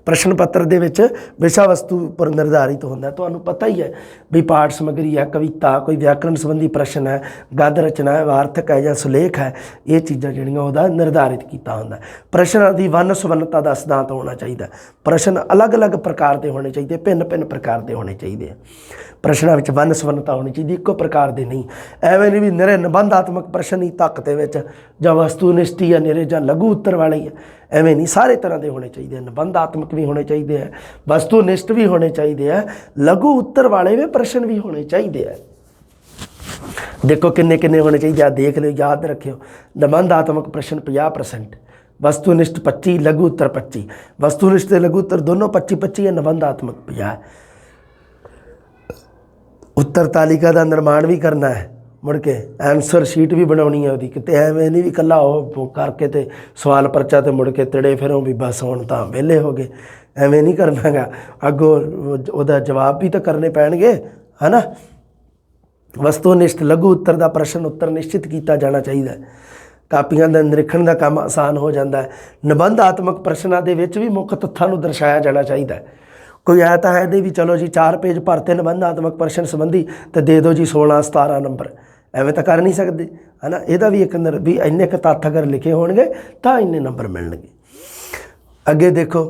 ਪ੍ਰਸ਼ਨ ਪੱਤਰ ਦੇ ਵਿੱਚ ਵਿਸ਼ਾ ਵਸਤੂ ਉੱਪਰ ਨਿਰਧਾਰਿਤ ਹੁੰਦਾ। ਤੁਹਾਨੂੰ ਪਤਾ ਹੀ ਹੈ ਵੀ ਪਾਠ ਸਮੱਗਰੀ ਹੈ, ਕਵਿਤਾ, ਕੋਈ ਵਿਆਕਰਣ ਸੰਬੰਧੀ ਪ੍ਰਸ਼ਨ ਹੈ, ਗਦ ਰਚਨਾ ਹੈ, ਵਾਰਤਕ ਹੈ ਜਾਂ ਸੁਲੇਖ ਹੈ, ਇਹ ਚੀਜ਼ਾਂ ਜਿਹੜੀਆਂ ਉਹਦਾ ਨਿਰਧਾਰਿਤ ਕੀਤਾ ਹੁੰਦਾ। ਪ੍ਰਸ਼ਨਾਂ ਦੀ ਵੰਨ ਸੁਵੰਨਤਾ ਦਾ ਸਿਧਾਂਤ ਹੋਣਾ ਚਾਹੀਦਾ। ਪ੍ਰਸ਼ਨ ਅਲੱਗ-ਅਲੱਗ ਪ੍ਰਕਾਰ ਦੇ ਹੋਣੇ ਚਾਹੀਦੇ, ਭਿੰਨ-ਭਿੰਨ ਪ੍ਰਕਾਰ ਦੇ ਹੋਣੇ ਚਾਹੀਦੇ ਆ। ਪ੍ਰਸ਼ਨਾਂ ਵਿੱਚ ਵੰਨ ਸੁਵੰਨਤਾ ਹੋਣੀ ਚਾਹੀਦੀ, ਇੱਕੋ ਪ੍ਰਕਾਰ ਦੇ ਨਹੀਂ। ਐਵੇਂ ਨਹੀਂ ਵੀ ਨਿਰੇ ਨਿਬੰਧਾਤਮਕ ਪ੍ਰਸ਼ਨ ਹੀ ਤੱਕ ਦੇ ਵਿੱਚ, ਜਾਂ ਵਸਤੂਨਿਸ਼ਟੀ ਜਾਂ ਨਿਰੇ ਜਾਂ ਲਘੂ ਉੱਤਰ ਵਾਲੇ ਹੀ, ਐਵੇਂ ਨਹੀਂ, ਸਾਰੇ ਤਰ੍ਹਾਂ ਦੇ ਹੋਣੇ ਚਾਹੀਦੇ। ਨਿਬੰਧਾਤਮਕ ਵੀ ਹੋਣੇ ਚਾਹੀਦੇ ਹੈ, ਵਸਤੂਨਿਸ਼ਟ ਵੀ ਹੋਣੇ ਚਾਹੀਦੇ ਹੈ, ਲਘੂ ਉੱਤਰ ਵਾਲੇ ਵੀ ਪ੍ਰਸ਼ਨ ਵੀ ਹੋਣੇ ਚਾਹੀਦੇ ਹੈ। देखो किन्ने किन्ने होने चाहिए, आप देख लो, याद रखियो। निबंधात्मक प्रश्न 50%, वस्तुनिष्ठ 25, लघु उत्तर 25। वस्तुनिष्ठ ते लघु उत्तर दोनों 25-25 है, निबंधात्मक 50। उत्तर तालिका का निर्माण भी करना है, मुड़ के आंसर शीट भी बनानी है ਉਹਦੀ, किते ਐਵੇਂ नहीं भी कला हो करके तो सवाल परचा तो मुड़ के तिड़े फिरों भी बस हुण तां विहले हो गए, ਐਵੇਂ नहीं करना गा। अगों ਉਹਦਾ जवाब भी तो करने पैणगे, है ना। वस्तुनिष्ठ लघु उत्तर का प्रश्न उत्तर निश्चित किया जाना चाहिए। कापियां का निरीखण का काम आसान हो जाता है। निबंधात्मक प्रश्नों के विच भी मुख्य तत्थां नूं दर्शाया जाना चाहिए। कोई ऐ तो है नहीं भी चलो जी 4 पेज भरते निबंधात्मक प्रश्न संबंधी तो दे दो जी 16-17 नंबर, एवं तो कर नहीं सकते, है ना। यदा भी एक भी इन्ने क तत्थ अगर लिखे होणगे तो इन्ने नंबर मिलणगे। अगे देखो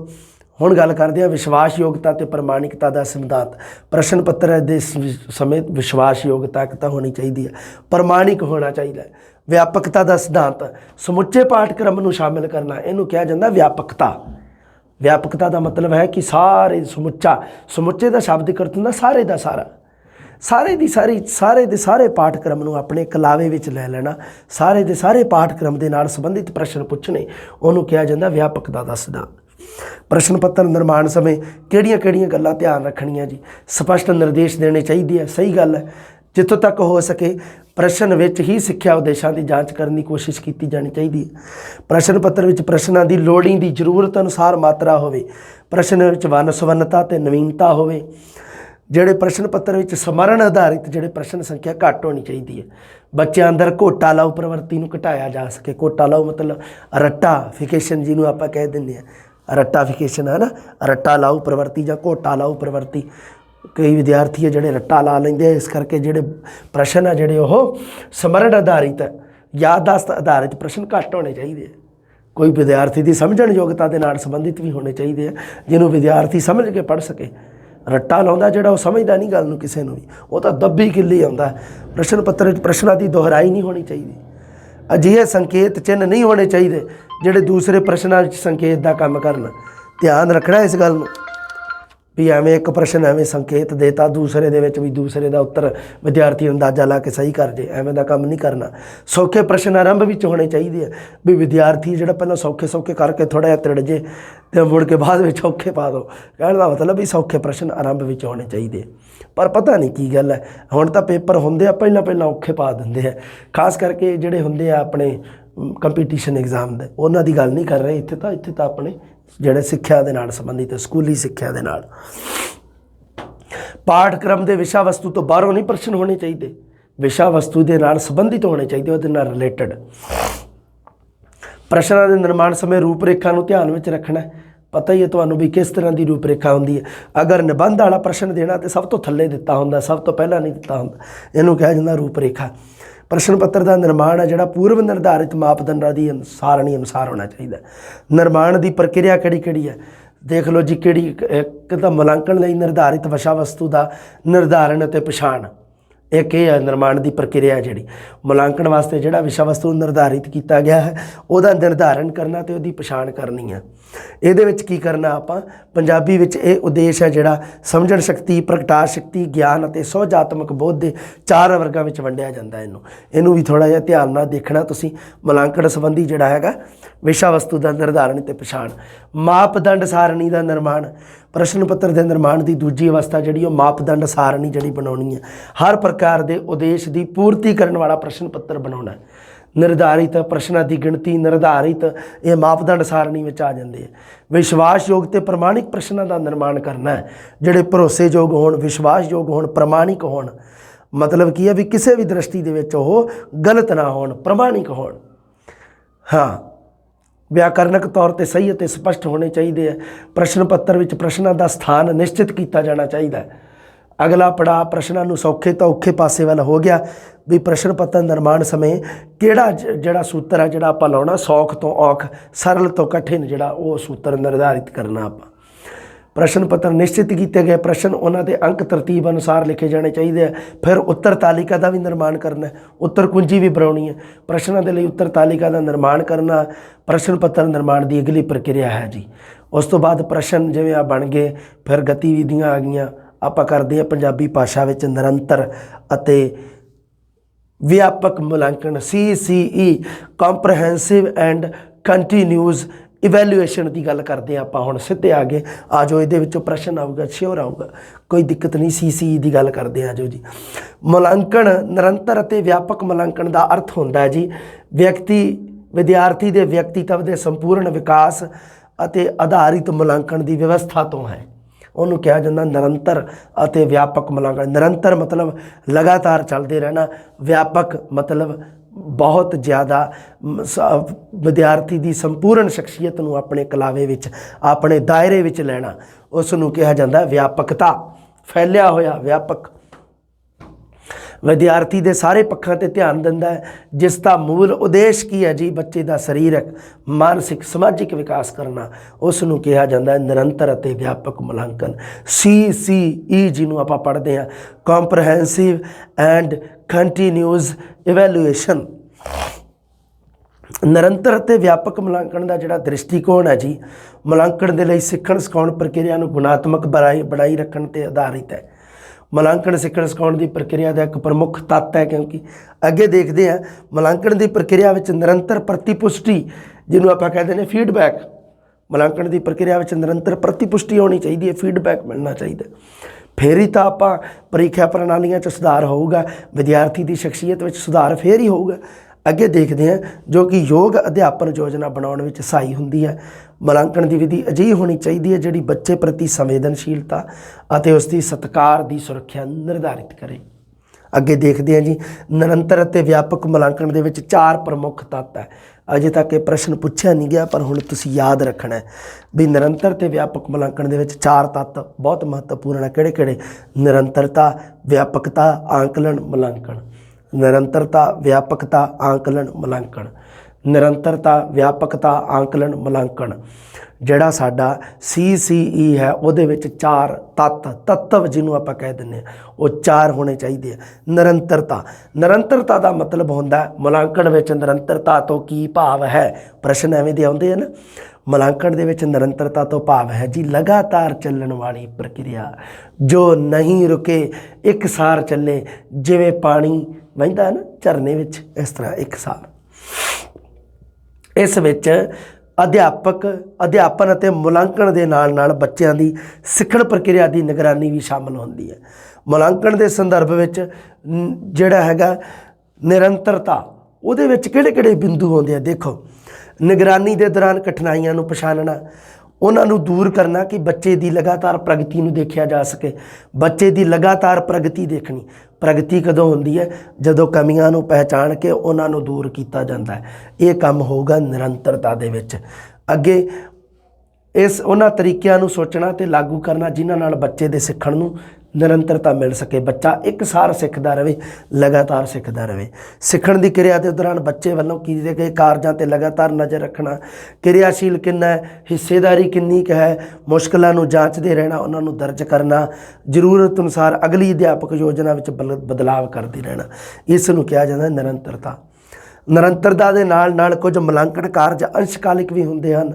हुण गल करदे हां विश्वास योग्यता ते प्रमाणिकता का सिद्धांत। प्रश्न पत्र दे समय विश्वास योग्यता तो होनी चाहिए है, प्रमाणिक होना चाहिए। व्यापकता का सिद्धांत समुचे पाठक्रम नूं शामिल करना, इनू कहा जाता व्यापकता। व्यापकता का मतलब है कि सारे समुचा, समुचे का शाब्दिक अर्थ हुंदा सारे का सारा, सारे दी सारी, सारे दे सारे पाठक्रम नूं अपने कलावे विच लै लेना, सारे दे सारे पाठक्रम दे नाल संबंधित प्रश्न पुछने, उन्होंने कहा जाता व्यापकता का सिद्धांत। प्रश्न पत्र निर्माण समय किहड़ियां किहड़ियां गल्लां ध्यान रखणियां जी, स्पष्ट निर्देश देने चाहिए है, सही गल है। जितों तक हो सके प्रश्न विच ही सिक्ख्या उद्देशां की जांच करने की कोशिश की जानी चाहिए। प्रश्न पत्र विच प्रश्नों की लोड़ींदी जरूरत अनुसार मात्रा होवे, प्रश्न विच वन सवन्नता ते नवीनता होवे। ਜਿਹੜੇ प्रश्न पत्र विच समरण आधारित ਜਿਹੜੇ प्रश्न संख्या घट होनी चाहिए है। बच्चों अंदर घोटा लाऊ प्रवृत्ति नूं घटाया जा सके। घोटा लाऊ मतलब रट्टाफिकेशन जिन्हों आप कह देंगे, रट्टाफिकेशन है ना, रट्टा लाऊ प्रवृत्ति या घोटा लाऊ प्रवृत्ति। कई विद्यार्थी है जोड़े रट्टा ला लेंगे, इस करके जोड़े प्रश्न है जोड़े वो समरण आधारित याददाश्त आधारित प्रश्न घट होने चाहिए। कोई विद्यार्थी की समझण योग्यता के नाल संबंधित भी होने चाहिए, जिन्होंने विद्यार्थी समझ के पढ़ सके। रट्टा लाउंदा जिहड़ा वो समझदा नहीं गल नूं किसी नूं भी, वो तो दब्बी किल्ली आउंदा। प्रश्न पत्र प्रश्नों की दोहराई नहीं होनी चाहिए। अजिहे संकेत चिन्ह नहीं होने चाहिए जिहड़े दूसरे प्रश्नों संकेत का काम करन। ध्यान रखना इस गल नूं भी एवें एक प्रश्न एवें संकेत देता, दूसरे दे विच भी दूसरे का उत्तर विद्यार्थी अंदाजा ला के सही कर जे, एवें दा काम नहीं करना। सौखे प्रश्न आरंभ विच होने चाहिए भी विद्यार्थी जिहड़ा पहलां सौखे सौखे करके थोड़ा जिहा तिड़ जे तो मुड़ के बाद में औखे पा दो, कहने का मतलब भी सौखे प्रश्न आरंभ विच होने चाहिए। पर पता नहीं की गल है, हुण तां पेपर हुंदे आ पहलां पहलां औखे पा दिंदे आ, खास करके जिहड़े हुंदे आ अपने कंपीटीशन एग्जाम दे, उन्हां दी गल नहीं कर रहे इत्थे तां अपने ਜਿਹੜੇ ਸਿੱਖਿਆ ਦੇ ਨਾਲ ਸੰਬੰਧਿਤ ਸਕੂਲੀ ਸਿੱਖਿਆ ਦੇ ਨਾਲ। ਪਾਠਕ੍ਰਮ ਦੇ ਵਿਸ਼ਾ ਵਸਤੂ ਤੋਂ ਬਾਹਰੋਂ ਨਹੀਂ ਪ੍ਰਸ਼ਨ ਹੋਣੇ ਚਾਹੀਦੇ, ਵਿਸ਼ਾ ਵਸਤੂ ਦੇ ਨਾਲ ਸੰਬੰਧਿਤ ਹੋਣੇ ਚਾਹੀਦੇ, ਉਹਦੇ ਨਾਲ ਰਿਲੇਟਡ। ਪ੍ਰਸ਼ਨਾਂ ਦੇ ਨਿਰਮਾਣ ਸਮੇਂ ਰੂਪਰੇਖਾ ਨੂੰ ਧਿਆਨ ਵਿੱਚ ਰੱਖਣਾ। ਪਤਾ ਹੀ ਹੈ ਤੁਹਾਨੂੰ ਵੀ ਕਿਸ ਤਰ੍ਹਾਂ ਦੀ ਰੂਪਰੇਖਾ ਹੁੰਦੀ ਹੈ। ਅਗਰ ਨਿਬੰਧ ਵਾਲਾ ਪ੍ਰਸ਼ਨ ਦੇਣਾ ਤਾਂ ਸਭ ਤੋਂ ਥੱਲੇ ਦਿੱਤਾ ਹੁੰਦਾ, ਸਭ ਤੋਂ ਪਹਿਲਾਂ ਨਹੀਂ ਦਿੱਤਾ ਹੁੰਦਾ, ਇਹਨੂੰ ਕਿਹਾ ਜਾਂਦਾ ਰੂਪਰੇਖਾ। प्रश्न पत्र का निर्माण है जोड़ा पूर्व निर्धारित मापदंडों की सारणी अनुसार होना चाहिए। निर्माण की प्रक्रिया किहड़ी है देख लो जी। किहड़ी एक तो मुलांकण लई निर्धारित विषय वस्तु का निर्धारण ते पछाण, एक ये है निर्माण की प्रक्रिया जी। मुलांकन वास्ते जोड़ा विषय वस्तु निर्धारित किया गया है वह निर्धारण करना तो वही पछाण करनी है। ये की करना आप पंजाबी विच ये उद्देश है जोड़ा समझण शक्ति, प्रगटा शक्ति, ज्ञान और सुहजात्मक बोध के 4 वर्गों में वंडिया जाता है। इनू भी थोड़ा जिहा ध्यान नाल देखना तुसीं। मुलांकन संबंधी जोड़ा है विषय वस्तु का निर्धारण ते पछाण। मापदंड सारणी का निर्माण, प्रश्न पत्र के निर्माण की दूजी अवस्था जी मापदंड सारणी जी बनानी है। हर प्रकार के उद्देश की पूर्ति करने वाला प्रश्न पत्र बनाना। निर्धारित प्रश्नों की गिणती निर्धारित ये मापदंड सारणी में आ जाते हैं। विश्वासयोग ते प्रमाणिक प्रश्नों का निर्माण करना है जोड़े भरोसेयोग होण, विश्वासयोग होण, प्रमाणिक होण। मतलब की है भी किसी भी दृष्टि दे विच ओह गलत ना होण, प्रमाणिक होण। हाँ, व्याकरणक तौर पर सही और स्पष्ट होने चाहिए। प्रश्न पत्र में प्रश्नों का स्थान निश्चित किया जाना चाहिए। अगला पड़ाव प्रश्नों को सौखे तो औखे पासे वाल हो गया भी प्रश्न पत्र निर्माण समय किहड़ा जिहड़ा सूत्र है जिहड़ा आपां लाउणा, सौख तो औख, सरल तो कठिन जिहड़ा वो सूत्र निर्धारित करना। आप प्रश्न पत्र निश्चित किए गए प्रश्न उन्होंने अंक तरतीब अनुसार लिखे जाने चाहिए। फिर उत्तर तालिका का भी निर्माण करना है, उत्तर कुंजी भी बनानी है। प्रश्नों के लिए उत्तर तालिका का निर्माण करना प्रश्न पत्र निर्माण की अगली प्रक्रिया है जी। उस तो बाद प्रश्न जिवें आ बन गए, फिर गतिविधियां आ गईयां। आप करते हैं पंजाबी भाषा में निरंतर अते ਵਿਆਪਕ ਮੁਲਾਂਕਣ CCE ਕੰਪਰੈਹੈਂਸਿਵ ਐਂਡ ਕੰਟੀਨਿਊਸ ਇਵੈਲੂਏਸ਼ਨ ਦੀ ਗੱਲ ਕਰਦੇ ਹਾਂ ਆਪਾਂ। ਹੁਣ ਸਿੱਧੇ ਆ ਗਏ, ਆ ਜਾਓ, ਇਹਦੇ ਵਿੱਚੋਂ ਪ੍ਰਸ਼ਨ ਆਊਗਾ, ਸ਼ਿਓਰ ਆਊਗਾ, ਕੋਈ ਦਿੱਕਤ ਨਹੀਂ। CCE ਦੀ ਗੱਲ ਕਰਦੇ ਆ ਜਾਓ ਜੀ। ਮੁਲਾਂਕਣ ਨਿਰੰਤਰ ਅਤੇ ਵਿਆਪਕ ਮੁਲਾਂਕਣ ਦਾ ਅਰਥ ਹੁੰਦਾ ਹੈ ਜੀ ਵਿਦਿਆਰਥੀ ਦੇ ਵਿਅਕਤੀਤਵ ਦੇ ਸੰਪੂਰਨ ਵਿਕਾਸ ਅਤੇ ਆਧਾਰਿਤ ਮੁਲਾਂਕਣ ਦੀ ਵਿਵਸਥਾ ਤੋਂ ਹੈ। ਉਹਨੂੰ ਕਿਹਾ ਜਾਂਦਾ ਨਿਰੰਤਰ ਅਤੇ ਵਿਆਪਕ ਮੁਲਾਂਕਣ। ਨਿਰੰਤਰ ਮਤਲਬ ਲਗਾਤਾਰ ਚੱਲਦੇ ਰਹਿਣਾ, ਵਿਆਪਕ ਮਤਲਬ ਬਹੁਤ ਜ਼ਿਆਦਾ ਵਿਦਿਆਰਥੀ ਦੀ ਸੰਪੂਰਨ ਸ਼ਖਸੀਅਤ ਨੂੰ ਆਪਣੇ ਕਲਾਵੇ ਵਿੱਚ, ਆਪਣੇ ਦਾਇਰੇ ਵਿੱਚ ਲੈਣਾ, ਉਸ ਨੂੰ ਕਿਹਾ ਜਾਂਦਾ ਵਿਆਪਕਤਾ। ਫੈਲਿਆ ਹੋਇਆ ਵਿਆਪਕ ਵਿਦਿਆਰਥੀ ਦੇ ਸਾਰੇ ਪੱਖਾਂ 'ਤੇ ਧਿਆਨ ਦਿੰਦਾ ਹੈ, ਜਿਸ ਦਾ ਮੂਲ ਉਦੇਸ਼ ਕੀ ਹੈ ਜੀ, ਬੱਚੇ ਦਾ ਸਰੀਰਕ, ਮਾਨਸਿਕ, ਸਮਾਜਿਕ ਵਿਕਾਸ ਕਰਨਾ। ਉਸ ਨੂੰ ਕਿਹਾ ਜਾਂਦਾ ਹੈ ਨਿਰੰਤਰ ਅਤੇ ਵਿਆਪਕ ਮੁਲਾਂਕਣ। CCE ਜਿਹਨੂੰ ਆਪਾਂ ਪੜ੍ਹਦੇ ਹਾਂ ਕੰਪਰੈਹੈਂਸਿਵ ਐਂਡ ਕੰਟੀਨਿਊਸ ਇਵੈਲੂਏਸ਼ਨ। ਨਿਰੰਤਰ ਅਤੇ ਵਿਆਪਕ ਮੁਲਾਂਕਣ ਦਾ ਜਿਹੜਾ ਦ੍ਰਿਸ਼ਟੀਕੋਣ ਹੈ ਜੀ, ਮੁਲਾਂਕਣ ਦੇ ਲਈ ਸਿੱਖਣ ਸਿਖਾਉਣ ਪ੍ਰਕਿਰਿਆ ਨੂੰ ਗੁਣਾਤਮਕ ਬਣਾਈ ਰੱਖਣ 'ਤੇ ਆਧਾਰਿਤ ਹੈ। ਮੁਲਾਂਕਣ ਸਿੱਖਣ ਸਿਖਾਉਣ ਦੀ ਪ੍ਰਕਿਰਿਆ ਦਾ ਇੱਕ ਪ੍ਰਮੁੱਖ ਤੱਤ ਹੈ, ਕਿਉਂਕਿ ਅੱਗੇ ਦੇਖਦੇ ਹਾਂ ਮੁਲਾਂਕਣ ਦੀ ਪ੍ਰਕਿਰਿਆ ਵਿੱਚ ਨਿਰੰਤਰ ਪ੍ਰਤੀਪੁਸ਼ਟੀ, ਜਿਹਨੂੰ ਆਪਾਂ ਕਹਿੰਦੇ ਨੇ ਫੀਡਬੈਕ। ਮੁਲਾਂਕਣ ਦੀ ਪ੍ਰਕਿਰਿਆ ਵਿੱਚ ਨਿਰੰਤਰ ਪ੍ਰਤੀਪੁਸ਼ਟੀ ਹੋਣੀ ਚਾਹੀਦੀ ਹੈ, ਫੀਡਬੈਕ ਮਿਲਣਾ ਚਾਹੀਦਾ, ਫੇਰ ਹੀ ਤਾਂ ਆਪਾਂ ਪ੍ਰੀਖਿਆ ਪ੍ਰਣਾਲੀਆਂ 'ਚ ਸੁਧਾਰ ਹੋਊਗਾ, ਵਿਦਿਆਰਥੀ ਦੀ ਸ਼ਖਸੀਅਤ ਵਿੱਚ ਸੁਧਾਰ ਫੇਰ ਹੀ ਹੋਊਗਾ। ਅੱਗੇ ਦੇਖਦੇ ਹਾਂ ਜੋ ਕਿ ਯੋਗ ਅਧਿਆਪਨ ਯੋਜਨਾ ਬਣਾਉਣ ਵਿੱਚ ਸਹਾਈ ਹੁੰਦੀ ਹੈ। ਮੁਲਾਂਕਣ ਦੀ ਵਿਧੀ ਅਜਿਹੀ ਹੋਣੀ ਚਾਹੀਦੀ ਹੈ ਜਿਹੜੀ ਬੱਚੇ ਪ੍ਰਤੀ ਸੰਵੇਦਨਸ਼ੀਲਤਾ ਅਤੇ ਉਸ ਦੀ ਸਤਿਕਾਰ ਦੀ ਸੁਰੱਖਿਆ ਨਿਰਧਾਰਿਤ ਕਰੇ। ਅੱਗੇ ਦੇਖਦੇ ਹਾਂ ਜੀ, ਨਿਰੰਤਰ ਅਤੇ ਵਿਆਪਕ ਮੁਲਾਂਕਣ ਦੇ ਵਿੱਚ 4 ਪ੍ਰਮੁੱਖ ਤੱਤ ਹੈ। ਅਜੇ ਤੱਕ ਇਹ ਪ੍ਰਸ਼ਨ ਪੁੱਛਿਆ ਨਹੀਂ ਗਿਆ, ਪਰ ਹੁਣ ਤੁਸੀਂ ਯਾਦ ਰੱਖਣਾ ਵੀ ਨਿਰੰਤਰ ਅਤੇ ਵਿਆਪਕ ਮੁਲਾਂਕਣ ਦੇ ਵਿੱਚ 4 ਤੱਤ ਬਹੁਤ ਮਹੱਤਵਪੂਰਨ ਹੈ। ਕਿਹੜੇ ਕਿਹੜੇ? ਨਿਰੰਤਰਤਾ, ਵਿਆਪਕਤਾ, ਆਂਕਲਨ, ਮੁਲਾਂਕਣ। ਨਿਰੰਤਰਤਾ, ਵਿਆਪਕਤਾ, ਆਂਕਲਨ, ਮੁਲਾਂਕਣ। ਨਿਰੰਤਰਤਾ, ਵਿਆਪਕਤਾ, ਆਂਕਲਨ, ਮੁਲਾਂਕਣ। ਜਿਹੜਾ ਸਾਡਾ CCE ਹੈ ਉਹਦੇ ਵਿੱਚ 4 ਤੱਤਵ ਜਿਹਨੂੰ ਆਪਾਂ ਕਹਿ ਦਿੰਦੇ ਹਾਂ, ਉਹ 4 ਹੋਣੇ ਚਾਹੀਦੇ ਆ। ਨਿਰੰਤਰਤਾ ਦਾ ਮਤਲਬ ਹੁੰਦਾ ਮੁਲਾਂਕਣ ਵਿੱਚ ਨਿਰੰਤਰਤਾ ਤੋਂ ਕੀ ਭਾਵ ਹੈ। ਪ੍ਰਸ਼ਨ ਐਵੇਂ ਦੇ ਆਉਂਦੇ ਹਨ। ਮੁਲਾਂਕਣ ਦੇ ਵਿੱਚ ਨਿਰੰਤਰਤਾ ਤੋਂ ਭਾਵ ਹੈ ਜੀ ਲਗਾਤਾਰ ਚੱਲਣ ਵਾਲੀ ਪ੍ਰਕਿਰਿਆ ਜੋ ਨਹੀਂ ਰੁਕੇ, ਇਕਸਾਰ ਚੱਲੇ, ਜਿਵੇਂ ਪਾਣੀ ਵਹਿੰਦਾ ਨਾ ਝਰਨੇ ਵਿੱਚ, ਇਸ ਤਰ੍ਹਾਂ ਇਕਸਾਰ। ਇਸ ਵਿੱਚ ਅਧਿਆਪਨ ਅਤੇ ਮੁਲਾਂਕਣ ਦੇ ਨਾਲ ਨਾਲ ਬੱਚਿਆਂ ਦੀ ਸਿੱਖਣ ਪ੍ਰਕਿਰਿਆ ਦੀ ਨਿਗਰਾਨੀ ਵੀ ਸ਼ਾਮਲ ਹੁੰਦੀ ਹੈ। ਮੁਲਾਂਕਣ ਦੇ ਸੰਦਰਭ ਵਿੱਚ ਜਿਹੜਾ ਹੈਗਾ ਨਿਰੰਤਰਤਾ, ਉਹਦੇ ਵਿੱਚ ਕਿਹੜੇ ਕਿਹੜੇ ਬਿੰਦੂ ਆਉਂਦੇ ਆ ਦੇਖੋ। ਨਿਗਰਾਨੀ ਦੇ ਦੌਰਾਨ ਕਠਿਨਾਈਆਂ ਨੂੰ ਪਛਾਣਨਾ, ਉਹਨਾਂ ਨੂੰ ਦੂਰ ਕਰਨਾ ਕਿ ਬੱਚੇ ਦੀ ਲਗਾਤਾਰ ਪ੍ਰਗਤੀ ਨੂੰ ਦੇਖਿਆ ਜਾ ਸਕੇ। ਬੱਚੇ ਦੀ ਲਗਾਤਾਰ ਪ੍ਰਗਤੀ ਦੇਖਣੀ। ਪ੍ਰਗਤੀ ਕਦੋਂ ਹੁੰਦੀ ਹੈ? ਜਦੋਂ ਕਮੀਆਂ ਨੂੰ ਪਹਿਚਾਣ ਕੇ ਉਹਨਾਂ ਨੂੰ ਦੂਰ ਕੀਤਾ ਜਾਂਦਾ ਹੈ। ਇਹ ਕੰਮ ਹੋਊਗਾ ਨਿਰੰਤਰਤਾ ਦੇ ਵਿੱਚ। ਅੱਗੇ ਉਹਨਾਂ ਤਰੀਕਿਆਂ ਨੂੰ ਸੋਚਣਾ ਤੇ ਲਾਗੂ ਕਰਨਾ ਜਿਨ੍ਹਾਂ ਨਾਲ ਬੱਚੇ ਦੇ ਸਿੱਖਣ ਨੂੰ ਨਿਰੰਤਰਤਾ ਮਿਲ ਸਕੇ। ਬੱਚਾ ਇੱਕਸਾਰ ਸਿੱਖਦਾ ਰਹੇ, ਲਗਾਤਾਰ ਸਿੱਖਦਾ ਰਹੇ। ਸਿੱਖਣ ਦੀ ਕਿਰਿਆ ਦੇ ਦੌਰਾਨ ਬੱਚੇ ਵੱਲੋਂ ਕੀਤੇ ਗਏ ਕਾਰਜਾਂ 'ਤੇ ਲਗਾਤਾਰ ਨਜ਼ਰ ਰੱਖਣਾ। ਕਿਰਿਆਸ਼ੀਲ ਕਿੰਨਾ ਹੈ, ਹਿੱਸੇਦਾਰੀ ਕਿੰਨੀ ਕੁ ਹੈ, ਮੁਸ਼ਕਲਾਂ ਨੂੰ ਜਾਂਚਦੇ ਰਹਿਣਾ, ਉਹਨਾਂ ਨੂੰ ਦਰਜ ਕਰਨਾ, ਜ਼ਰੂਰਤ ਅਨੁਸਾਰ ਅਗਲੀ ਅਧਿਆਪਕ ਯੋਜਨਾ ਵਿੱਚ ਬਦਲਾਵ ਕਰਦੇ ਰਹਿਣਾ। ਇਸ ਨੂੰ ਕਿਹਾ ਜਾਂਦਾ ਨਿਰੰਤਰਤਾ। ਨਿਰੰਤਰਤਾ ਦੇ ਨਾਲ ਨਾਲ ਕੁਝ ਮੁਲਾਂਕਣ ਕਾਰਜ ਅੰਸ਼ਕਾਲਿਕ ਵੀ ਹੁੰਦੇ ਹਨ।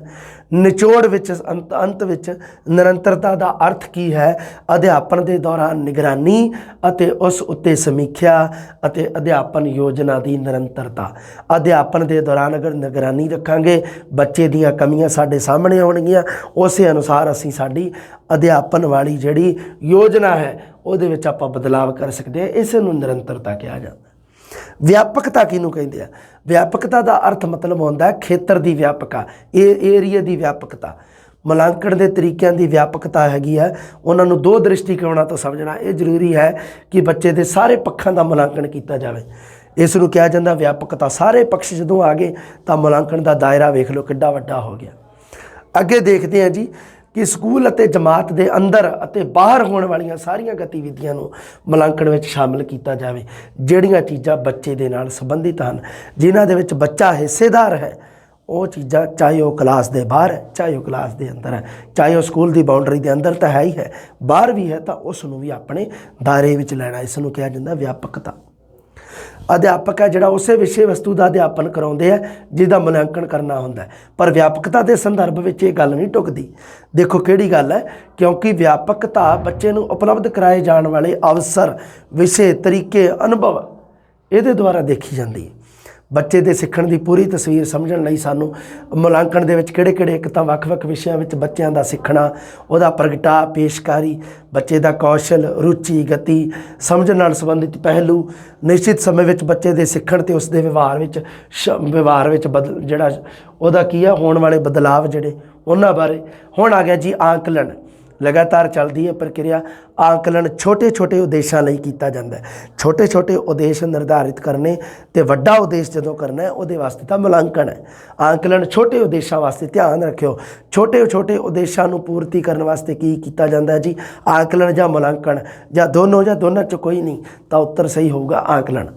ਨਿਚੋੜ ਵਿੱਚ ਅੰਤ ਵਿੱਚ ਨਿਰੰਤਰਤਾ ਦਾ ਅਰਥ ਕੀ ਹੈ? ਅਧਿਆਪਨ ਦੇ ਦੌਰਾਨ ਨਿਗਰਾਨੀ ਅਤੇ ਉਸ ਉੱਤੇ ਸਮੀਖਿਆ ਅਤੇ ਅਧਿਆਪਨ ਯੋਜਨਾ ਦੀ ਨਿਰੰਤਰਤਾ। ਅਧਿਆਪਨ ਦੇ ਦੌਰਾਨ ਅਗਰ ਨਿਗਰਾਨੀ ਰੱਖਾਂਗੇ, ਬੱਚੇ ਦੀਆਂ ਕਮੀਆਂ ਸਾਡੇ ਸਾਹਮਣੇ ਆਉਣਗੀਆਂ, ਉਸੇ ਅਨੁਸਾਰ ਅਸੀਂ ਸਾਡੀ ਅਧਿਆਪਨ ਵਾਲੀ ਜਿਹੜੀ ਯੋਜਨਾ ਹੈ ਉਹਦੇ ਵਿੱਚ ਆਪਾਂ ਬਦਲਾਵ ਕਰ ਸਕਦੇ ਹਾਂ। ਇਸ ਨੂੰ ਨਿਰੰਤਰਤਾ ਕਿਹਾ ਜਾਂਦਾ। ਵਿਆਪਕਤਾ ਕਿਹਨੂੰ ਕਹਿੰਦੇ ਆ? ਵਿਆਪਕਤਾ ਦਾ ਅਰਥ ਮਤਲਬ ਹੁੰਦਾ ਹੈ ਖੇਤਰ ਦੀ ਵਿਆਪਕਤਾ, ਏਰੀਆ ਦੀ ਵਿਆਪਕਤਾ। ਮੁਲਾਂਕਣ ਦੇ ਤਰੀਕਿਆਂ ਦੀ ਵਿਆਪਕਤਾ ਹੈਗੀ ਆ, ਉਹਨਾਂ ਨੂੰ 2 ਦ੍ਰਿਸ਼ਟੀਕੋਣਾਂ ਤੋਂ ਸਮਝਣਾ। ਇਹ ਜ਼ਰੂਰੀ ਹੈ ਕਿ ਬੱਚੇ ਦੇ ਸਾਰੇ ਪੱਖਾਂ ਦਾ ਮੁਲਾਂਕਣ ਕੀਤਾ ਜਾਵੇ। ਇਸ ਨੂੰ ਕਿਹਾ ਜਾਂਦਾ ਵਿਆਪਕਤਾ। ਸਾਰੇ ਪੱਖ ਜਦੋਂ ਆ ਗਏ ਤਾਂ ਮੁਲਾਂਕਣ ਦਾ ਦਾਇਰਾ ਵੇਖ ਲਓ ਕਿੱਡਾ ਵੱਡਾ ਹੋ ਗਿਆ। ਅੱਗੇ ਦੇਖਦੇ ਹਾਂ ਜੀ ਕਿ ਸਕੂਲ ਅਤੇ ਜਮਾਤ ਦੇ ਅੰਦਰ ਅਤੇ ਬਾਹਰ ਹੋਣ ਵਾਲੀਆਂ ਸਾਰੀਆਂ ਗਤੀਵਿਧੀਆਂ ਨੂੰ ਮੁਲਾਂਕਣ ਵਿੱਚ ਸ਼ਾਮਿਲ ਕੀਤਾ ਜਾਵੇ। ਜਿਹੜੀਆਂ ਚੀਜ਼ਾਂ ਬੱਚੇ ਦੇ ਨਾਲ ਸੰਬੰਧਿਤ ਹਨ, ਜਿਨ੍ਹਾਂ ਦੇ ਵਿੱਚ ਬੱਚਾ ਹਿੱਸੇਦਾਰ ਹੈ, ਉਹ ਚੀਜ਼ਾਂ ਚਾਹੇ ਉਹ ਕਲਾਸ ਦੇ ਬਾਹਰ ਹੈ, ਚਾਹੇ ਉਹ ਕਲਾਸ ਦੇ ਅੰਦਰ ਹੈ, ਚਾਹੇ ਉਹ ਸਕੂਲ ਦੀ ਬਾਉਂਡਰੀ ਦੇ ਅੰਦਰ ਤਾਂ ਹੈ ਹੀ ਹੈ, ਬਾਹਰ ਵੀ ਹੈ, ਤਾਂ ਉਸ ਨੂੰ ਵੀ ਆਪਣੇ ਦਾਇਰੇ ਵਿੱਚ ਲੈਣਾ। ਇਸ ਨੂੰ ਕਿਹਾ ਜਾਂਦਾ ਵਿਆਪਕਤਾ। ਅਧਿਆਪਕ ਹੈ ਜਿਹੜਾ ਉਸੇ ਵਿਸ਼ੇ ਵਸਤੂ ਦਾ ਅਧਿਆਪਨ ਕਰਾਉਂਦੇ ਆ ਜਿਹਦਾ ਮੁਲਾਂਕਣ ਕਰਨਾ ਹੁੰਦਾ। ਪਰ ਵਿਆਪਕਤਾ ਦੇ ਸੰਦਰਭ ਵਿੱਚ ਇਹ ਗੱਲ ਨਹੀਂ ਢੁਕਦੀ। ਦੇਖੋ ਕਿਹੜੀ ਗੱਲ ਹੈ, ਕਿਉਂਕਿ ਵਿਆਪਕਤਾ ਬੱਚੇ ਨੂੰ ਉਪਲਬਧ ਕਰਾਏ ਜਾਣ ਵਾਲੇ ਅਵਸਰ, ਵਿਸ਼ੇ, ਤਰੀਕੇ, ਅਨੁਭਵ, ਇਹਦੇ ਦੁਆਰਾ ਦੇਖੀ ਜਾਂਦੀ ਹੈ। ਬੱਚੇ ਦੇ ਸਿੱਖਣ ਦੀ ਪੂਰੀ ਤਸਵੀਰ ਸਮਝਣ ਲਈ ਸਾਨੂੰ ਮੁਲਾਂਕਣ ਦੇ ਵਿੱਚ ਕਿਹੜੇ ਇੱਕ ਤਾਂ ਵੱਖ-ਵੱਖ ਵਿਸ਼ਿਆਂ ਵਿੱਚ ਬੱਚਿਆਂ ਦਾ ਸਿੱਖਣਾ, ਉਹਦਾ ਪ੍ਰਗਟਾ, ਪੇਸ਼ਕਾਰੀ, ਬੱਚੇ ਦਾ ਕੌਸ਼ਲ, ਰੁਚੀ, ਗਤੀ, ਸਮਝਣ ਨਾਲ ਸੰਬੰਧਿਤ ਪਹਿਲੂ, ਨਿਸ਼ਚਿਤ ਸਮੇਂ ਵਿੱਚ ਬੱਚੇ ਦੇ ਸਿੱਖਣ ਤੇ ਉਸ ਦੇ ਵਿਵਹਾਰ ਵਿੱਚ ਜਿਹੜਾ ਉਹਦਾ ਕੀ ਆ ਹੋਣ ਵਾਲੇ ਬਦਲਾਵ ਜਿਹੜੇ ਉਹਨਾਂ ਬਾਰੇ। ਹੁਣ ਆ ਗਿਆ ਜੀ ਆਂਕਲਣ। ਲਗਾਤਾਰ ਚੱਲਦੀ ਹੈ ਪ੍ਰਕਿਰਿਆ। ਆਂਕਲਣ ਛੋਟੇ ਉਦੇਸ਼ਾਂ ਲਈ ਕੀਤਾ ਜਾਂਦਾ ਹੈ। ਛੋਟੇ ਉਦੇਸ਼ ਨਿਰਧਾਰਿਤ ਕਰਨੇ ਤੇ ਵੱਡਾ ਉਦੇਸ਼ ਜਦੋਂ ਕਰਨਾ ਹੈ ਉਹਦੇ ਵਾਸਤੇ ਤਾਂ ਮੁਲਾਂਕਣ ਹੈ। ਆਂਕਲਣ ਛੋਟੇ ਉਦੇਸ਼ਾਂ ਵਾਸਤੇ, ਧਿਆਨ ਰੱਖਿਓ, ਛੋਟੇ ਉਦੇਸ਼ਾਂ ਨੂੰ ਪੂਰਤੀ ਕਰਨ ਵਾਸਤੇ ਕੀ ਕੀਤਾ ਜਾਂਦਾ ਹੈ ਜੀ? ਆਂਕਲਣ ਜਾਂ ਮੁਲਾਂਕਣ, ਜਾਂ ਦੋਨਾਂ 'ਚ ਕੋਈ ਨਹੀਂ ਤਾਂ ਉੱਤਰ ਸਹੀ ਹੋਊਗਾ ਆਂਕਲਣ।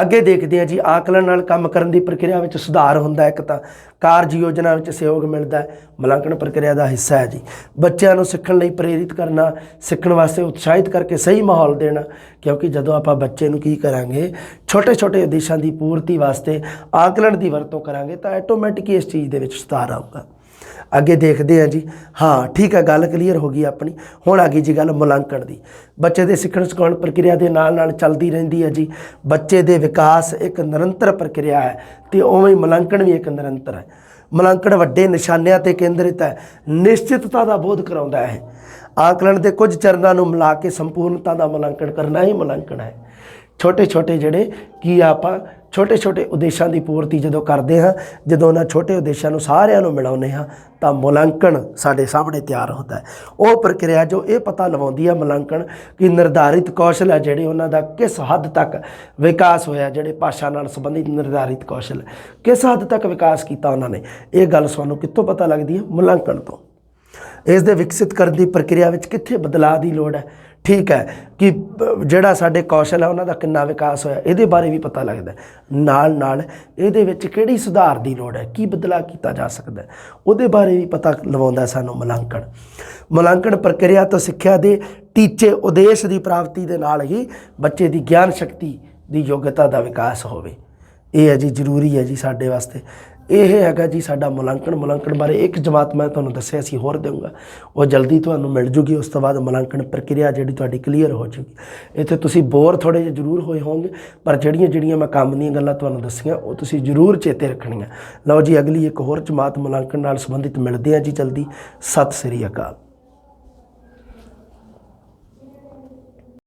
ਅੱਗੇ ਦੇਖਦੇ ਹਾਂ ਜੀ, ਆਂਕਲਣ ਨਾਲ ਕੰਮ ਕਰਨ ਦੀ ਪ੍ਰਕਿਰਿਆ ਵਿੱਚ ਸੁਧਾਰ ਹੁੰਦਾ। ਇੱਕ ਤਾਂ ਕਾਰਜ ਯੋਜਨਾ ਵਿੱਚ ਸਹਿਯੋਗ ਮਿਲਦਾ ਹੈ, ਮੁਲਾਂਕਣ ਪ੍ਰਕਿਰਿਆ ਦਾ ਹਿੱਸਾ ਹੈ ਜੀ। ਬੱਚਿਆਂ ਨੂੰ ਸਿੱਖਣ ਲਈ ਪ੍ਰੇਰਿਤ ਕਰਨਾ, ਸਿੱਖਣ ਵਾਸਤੇ ਉਤਸ਼ਾਹਿਤ ਕਰਕੇ ਸਹੀ ਮਾਹੌਲ ਦੇਣਾ, ਕਿਉਂਕਿ ਜਦੋਂ ਆਪਾਂ ਬੱਚੇ ਨੂੰ ਕੀ ਕਰਾਂਗੇ, ਛੋਟੇ ਉਦੇਸ਼ਾਂ ਦੀ ਪੂਰਤੀ ਵਾਸਤੇ ਆਂਕਲਣ ਦੀ ਵਰਤੋਂ ਕਰਾਂਗੇ ਤਾਂ ਆਟੋਮੈਟਿਕ ਹੀ ਇਸ ਚੀਜ਼ ਦੇ ਵਿੱਚ ਸੁਧਾਰ ਆਊਗਾ। ਅੱਗੇ ਦੇਖਦੇ ਹਾਂ ਜੀ। ਹਾਂ ਠੀਕ ਹੈ, ਗੱਲ ਕਲੀਅਰ ਹੋ ਗਈ ਆਪਣੀ। ਹੁਣ ਆ ਗਈ ਜੀ ਗੱਲ ਮੁਲਾਂਕਣ ਦੀ। ਬੱਚੇ ਦੇ ਸਿੱਖਣ ਸਿਖਾਉਣ ਪ੍ਰਕਿਰਿਆ ਦੇ ਨਾਲ ਚੱਲਦੀ ਰਹਿੰਦੀ ਹੈ ਜੀ। ਬੱਚੇ ਦੇ ਵਿਕਾਸ ਇੱਕ ਨਿਰੰਤਰ ਪ੍ਰਕਿਰਿਆ ਹੈ ਤੇ ਉਵੇਂ ਹੀ ਮੁਲਾਂਕਣ ਵੀ ਇੱਕ ਨਿਰੰਤਰ ਹੈ। ਮੁਲਾਂਕਣ ਵੱਡੇ ਨਿਸ਼ਾਨਿਆਂ ਤੇ ਕੇਂਦਰਿਤ ਹੈ, ਨਿਸ਼ਚਿਤਤਾ ਦਾ ਬੋਧ ਕਰਾਉਂਦਾ ਹੈ। ਆਂਕਲਣ ਦੇ ਕੁਝ ਚਰਨਾਂ ਨੂੰ ਮਿਲਾ ਕੇ ਸੰਪੂਰਨਤਾ ਦਾ ਮੁਲਾਂਕਣ ਕਰਨਾ ਹੀ ਮੁਲਾਂਕਣ ਹੈ। ਛੋਟੇ ਜਿਹੜੇ ਕੀ ਆਪਾਂ ਛੋਟੇ ਉਦੇਸ਼ਾਂ ਦੀ ਪੂਰਤੀ ਜਦੋਂ ਕਰਦੇ ਹਾਂ, ਜਦੋਂ ਉਹਨਾਂ ਛੋਟੇ ਉਦੇਸ਼ਾਂ ਨੂੰ ਸਾਰਿਆਂ ਨੂੰ ਮਿਲਾਉਂਦੇ ਹਾਂ ਤਾਂ ਮੁਲਾਂਕਣ ਸਾਡੇ ਸਾਹਮਣੇ ਤਿਆਰ ਹੁੰਦਾ ਹੈ। ਉਹ ਪ੍ਰਕਿਰਿਆ ਜੋ ਇਹ ਪਤਾ ਲਵਾਉਂਦੀ ਹੈ ਮੁਲਾਂਕਣ ਕਿ ਨਿਰਧਾਰਿਤ ਕੌਸ਼ਲ ਹੈ ਜਿਹੜੇ ਉਹਨਾਂ ਦਾ ਕਿਸ ਹੱਦ ਤੱਕ ਵਿਕਾਸ ਹੋਇਆ, ਜਿਹੜੇ ਭਾਸ਼ਾ ਨਾਲ ਸੰਬੰਧਿਤ ਨਿਰਧਾਰਿਤ ਕੌਸ਼ਲ ਕਿਸ ਹੱਦ ਤੱਕ ਵਿਕਾਸ ਕੀਤਾ ਉਹਨਾਂ ਨੇ। ਇਹ ਗੱਲ ਸਾਨੂੰ ਕਿੱਥੋਂ ਪਤਾ ਲੱਗਦੀ ਹੈ? ਮੁਲਾਂਕਣ ਤੋਂ। ਇਸ ਦੇ ਵਿਕਸਿਤ ਕਰਨ ਦੀ ਪ੍ਰਕਿਰਿਆ ਵਿੱਚ ਕਿੱਥੇ ਬਦਲਾਅ ਦੀ ਲੋੜ ਹੈ, ਠੀਕ ਹੈ, ਕਿ ਜਿਹੜਾ ਸਾਡੇ ਕੌਸ਼ਲ ਹੈ ਉਹਨਾਂ ਦਾ ਕਿੰਨਾ ਵਿਕਾਸ ਹੋਇਆ, ਇਹਦੇ ਬਾਰੇ ਵੀ ਪਤਾ ਲੱਗਦਾ। ਨਾਲ ਇਹਦੇ ਵਿੱਚ ਕਿਹੜੀ ਸੁਧਾਰ ਦੀ ਲੋੜ ਹੈ, ਕੀ ਬਦਲਾਅ ਕੀਤਾ ਜਾ ਸਕਦਾ, ਉਹਦੇ ਬਾਰੇ ਵੀ ਪਤਾ ਲਵਾਉਂਦਾ ਸਾਨੂੰ ਮੁਲਾਂਕਣ। ਮੁਲਾਂਕਣ ਪ੍ਰਕਿਰਿਆ ਤੋਂ ਸਿੱਖਿਆ ਦੇ ਟੀਚੇ ਉਦੇਸ਼ ਦੀ ਪ੍ਰਾਪਤੀ ਦੇ ਨਾਲ ਹੀ ਬੱਚੇ ਦੀ ਗਿਆਨ ਸ਼ਕਤੀ ਦੀ ਯੋਗਤਾ ਦਾ ਵਿਕਾਸ ਹੋਵੇ। ਇਹ ਹੈ ਜੀ, ਜ਼ਰੂਰੀ ਹੈ ਜੀ ਸਾਡੇ ਵਾਸਤੇ। ਇਹ ਹੈਗਾ ਜੀ ਸਾਡਾ ਮੁਲਾਂਕਣ ਬਾਰੇ ਇੱਕ ਜਮਾਤ ਮੈਂ ਤੁਹਾਨੂੰ ਦੱਸਿਆ ਸੀ, ਹੋਰ ਦੇਵਾਂਗਾ, ਉਹ ਜਲਦੀ ਤੁਹਾਨੂੰ ਮਿਲ ਜੂਗੀ। ਉਸ ਤੋਂ ਬਾਅਦ ਮੁਲਾਂਕਣ ਪ੍ਰਕਿਰਿਆ ਜਿਹੜੀ ਤੁਹਾਡੀ ਕਲੀਅਰ ਹੋ ਜੂਗੀ। ਇੱਥੇ ਤੁਸੀਂ ਬੋਰ ਥੋੜ੍ਹੇ ਜਿਹੇ ਜ਼ਰੂਰ ਹੋਏ ਹੋਣਗੇ, ਪਰ ਜਿਹੜੀਆਂ ਮੈਂ ਕੰਮ ਦੀਆਂ ਗੱਲਾਂ ਤੁਹਾਨੂੰ ਦੱਸੀਆਂ ਉਹ ਤੁਸੀਂ ਜ਼ਰੂਰ ਚੇਤੇ ਰੱਖਣੀਆਂ। ਲਓ ਜੀ, ਅਗਲੀ ਇੱਕ ਹੋਰ ਜਮਾਤ ਮੁਲਾਂਕਣ ਨਾਲ ਸੰਬੰਧਿਤ ਮਿਲਦੇ ਹਾਂ ਜੀ ਜਲਦੀ। ਸਤਿ ਸ੍ਰੀ ਅਕਾਲ।